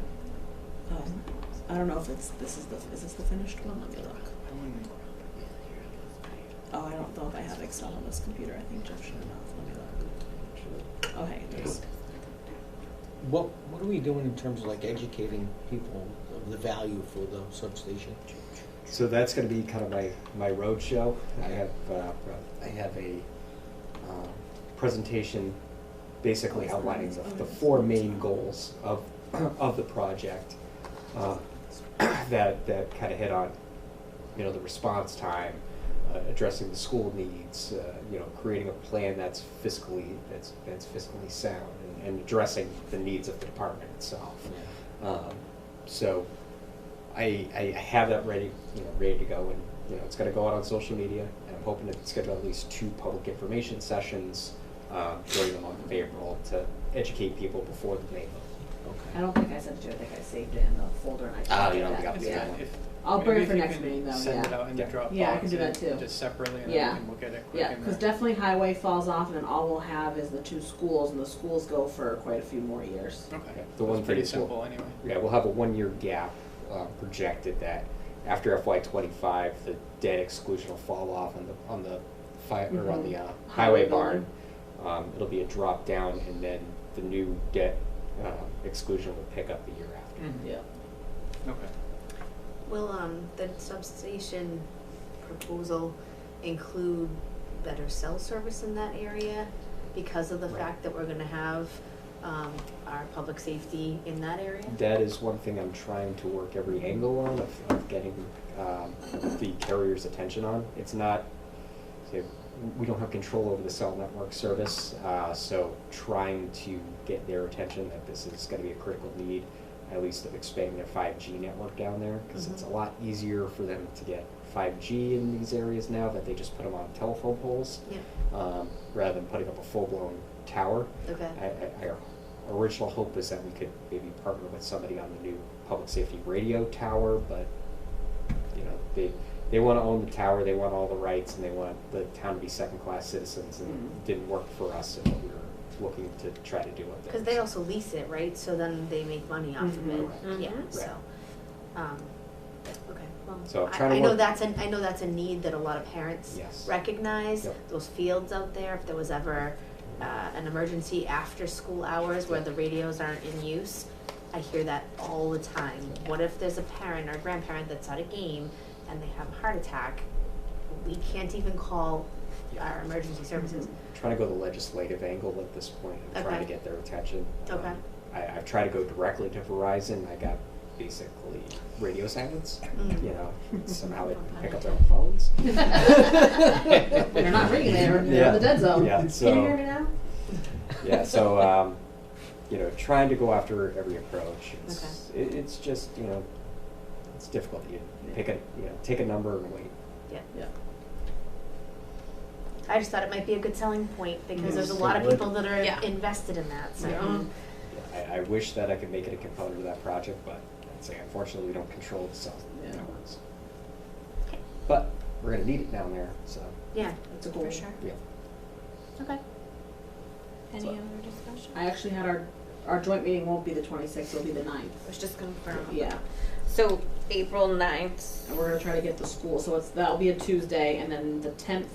B: I don't know if is this the finished one? Let me look.
E: I wouldn't,
B: Oh, I don't know if I have Excel on this computer. I think Jeff should have. Let me look. Oh, hey, it is.
C: What are we doing in terms of like educating people of the value for the substation?
G: So that's going to be kind of my road show. I have a presentation basically outlining the 4 main goals of the project that kind of hit on, you know, the response time, addressing the school needs, you know, creating a plan that's fiscally sound, and addressing the needs of the department itself. So I have that ready to go, and you know, it's going to go out on social media, and I'm hoping to schedule at least 2 public information sessions during the month of April to educate people before the May vote.
B: I don't think I sent it to you. I think I saved it in the folder and I can
G: Ah,
B: do
G: you don't
B: that.
G: think I'll do
B: Yeah.
G: that.
B: I'll bring
E: maybe
B: it for
E: if you
B: next
E: can
B: meeting though,
E: Send it
B: yeah.
E: out in the Dropbox.
B: Yeah, I can do that
E: and
B: too.
E: Just separately, and
B: Yeah.
E: then we can look at it quick.
B: Yeah,
E: and
B: because
E: then-
B: definitely highway falls off, and then all we'll have is the 2 schools, and the schools go for quite a few more years.
E: Okay,
G: The
E: that's
G: one
E: pretty
G: thing is we'll-
E: simple anyway.
G: Yeah, we'll have a 1-year gap projected that after FY '25, the debt exclusion will fall off on the highway barn. It'll be a drop down, and then the new debt exclusion will pick up the year after.
B: Yeah.
E: Okay.
A: Will the substation proposal include better cell service in that area because of the
G: Right.
A: fact that we're gonna have our public safety in that area?
G: That is one thing I'm trying to work every angle on of getting the carrier's attention on. It's not, we don't have control over the cell network service, so trying to get their attention that this is going to be a critical need, at least of expanding their 5G network down there, because it's a lot easier for them to get 5G in these areas now that they just put them on telephone poles, rather than putting up a full-blown tower.
A: Okay.
G: Our original hope was that we could maybe partner with somebody on the new public safety radio tower, but you know, they want to own the tower, they want all the rights, and they want the town to be second-class citizens, and it didn't work for us, and we were looking to try to do it.
A: Because they also lease it, right? So then they make money off of it. Yeah.
G: Right.
A: So, okay. Well,
G: So I'm trying to
A: I know
G: work-
A: that's a need that a lot of parents
G: Yes.
A: recognize.
G: Yep.
A: Those fields out there. If there was ever an emergency after school hours where the radios aren't in use, I hear that all the time. What if there's a parent or grandparent that's at a game and they have a heart attack? We can't even call our emergency services.
G: Trying to go the legislative angle at this point and trying to
A: Okay.
G: get their attention.
A: Okay.
G: I've tried to go directly to Verizon. I got basically radio silence.
A: Mm.
G: You know, somehow they pick up their phones.
B: They're not ringing, they're in the dead zone.
G: Yeah, so,
A: Can you hear me now?
G: yeah, so you know, trying to go after every approach. It's just, you know, it's difficult. You take a number and wait.
B: Yeah.
A: I just thought it might be a good selling point because there's a
C: Yes,
A: lot
C: it
A: of
C: would.
A: people that are
F: Yeah.
A: invested in that. So.
G: I wish that I could make it a component of that project, but I'd say unfortunately we don't control the cell networks. But we're gonna need it down there, so
A: Yeah,
B: That's a goal.
A: for sure.
G: yeah.
A: Okay.
F: Any
G: So-
F: other discussion?
B: I actually had our joint meeting won't be the 26th, it'll be the 9th.
F: I was just gonna confirm.
B: Yeah.
F: So April 9th.
B: And we're gonna try to get the school, so that'll be a Tuesday, and then the 10th,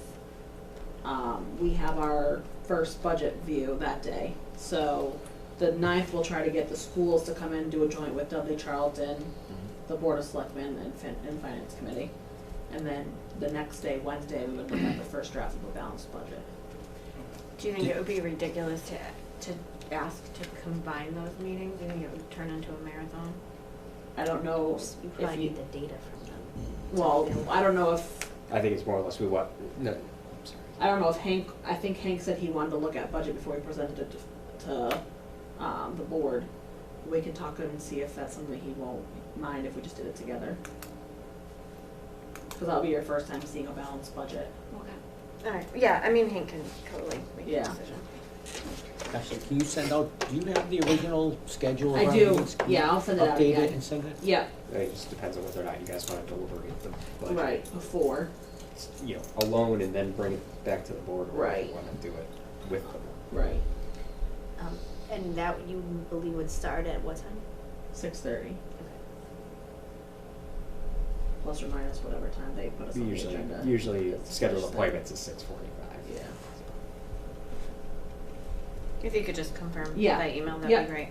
B: we have our first budget view that day. So the 9th, we'll try to get the schools to come in and do a joint with Dudley Charlton, the Board of Selectmen, and Finance Committee. And then the next day, Wednesday, we would look at the first draft of a balanced budget.
F: Do you think it would be ridiculous to ask to combine those meetings? Do you think it would turn into a marathon?
B: I don't know
A: You
B: if
A: probably
B: you,
A: need the data from them.
B: well, I don't know if,
G: I think it's more or less I'm sorry.
B: I don't know if I think Hank said he wanted to look at budget before he presented it to the board. We can talk to him and see if that's something he won't mind if we just did it together. Cause that'll be your first time seeing a balanced budget.
F: Okay. Alright, yeah, I mean, Hank can totally make a
B: Yeah.
F: decision.
C: Actually, can you send out, do you have the original schedule of
B: I
C: our
B: do.
C: meetings? Can you
B: Yeah, I'll send it out
C: Update
B: again.
C: it and send it?
B: Yeah,
G: It just depends on whether or not you guys want to deliberate the budget.
B: right, before,
G: You know, alone and then bring it back to the board, or
B: Right.
G: you want to do it with the board.
B: right,
A: And that you believe would start at what time?
B: 6:30. Plus or minus whatever time they put us on the agenda.
G: Usually
B: It's
G: scheduled
B: Thursday.
G: appointments is 6:45.
B: Yeah.
F: If you could just confirm
B: Yeah.
F: by email, that'd
B: Yeah.
F: be great.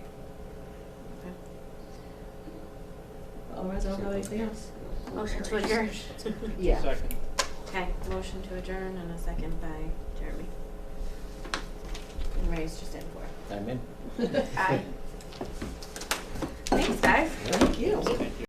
B: Otherwise, I don't have anything else.
A: Motion to adjourn.
B: Yeah.
E: Second.
F: Okay, motion to adjourn and a second by Jeremy. And Ray's just in for it.
C: I'm in.
F: Aye. Thanks, guys.
B: Thank you.
E: Thank you.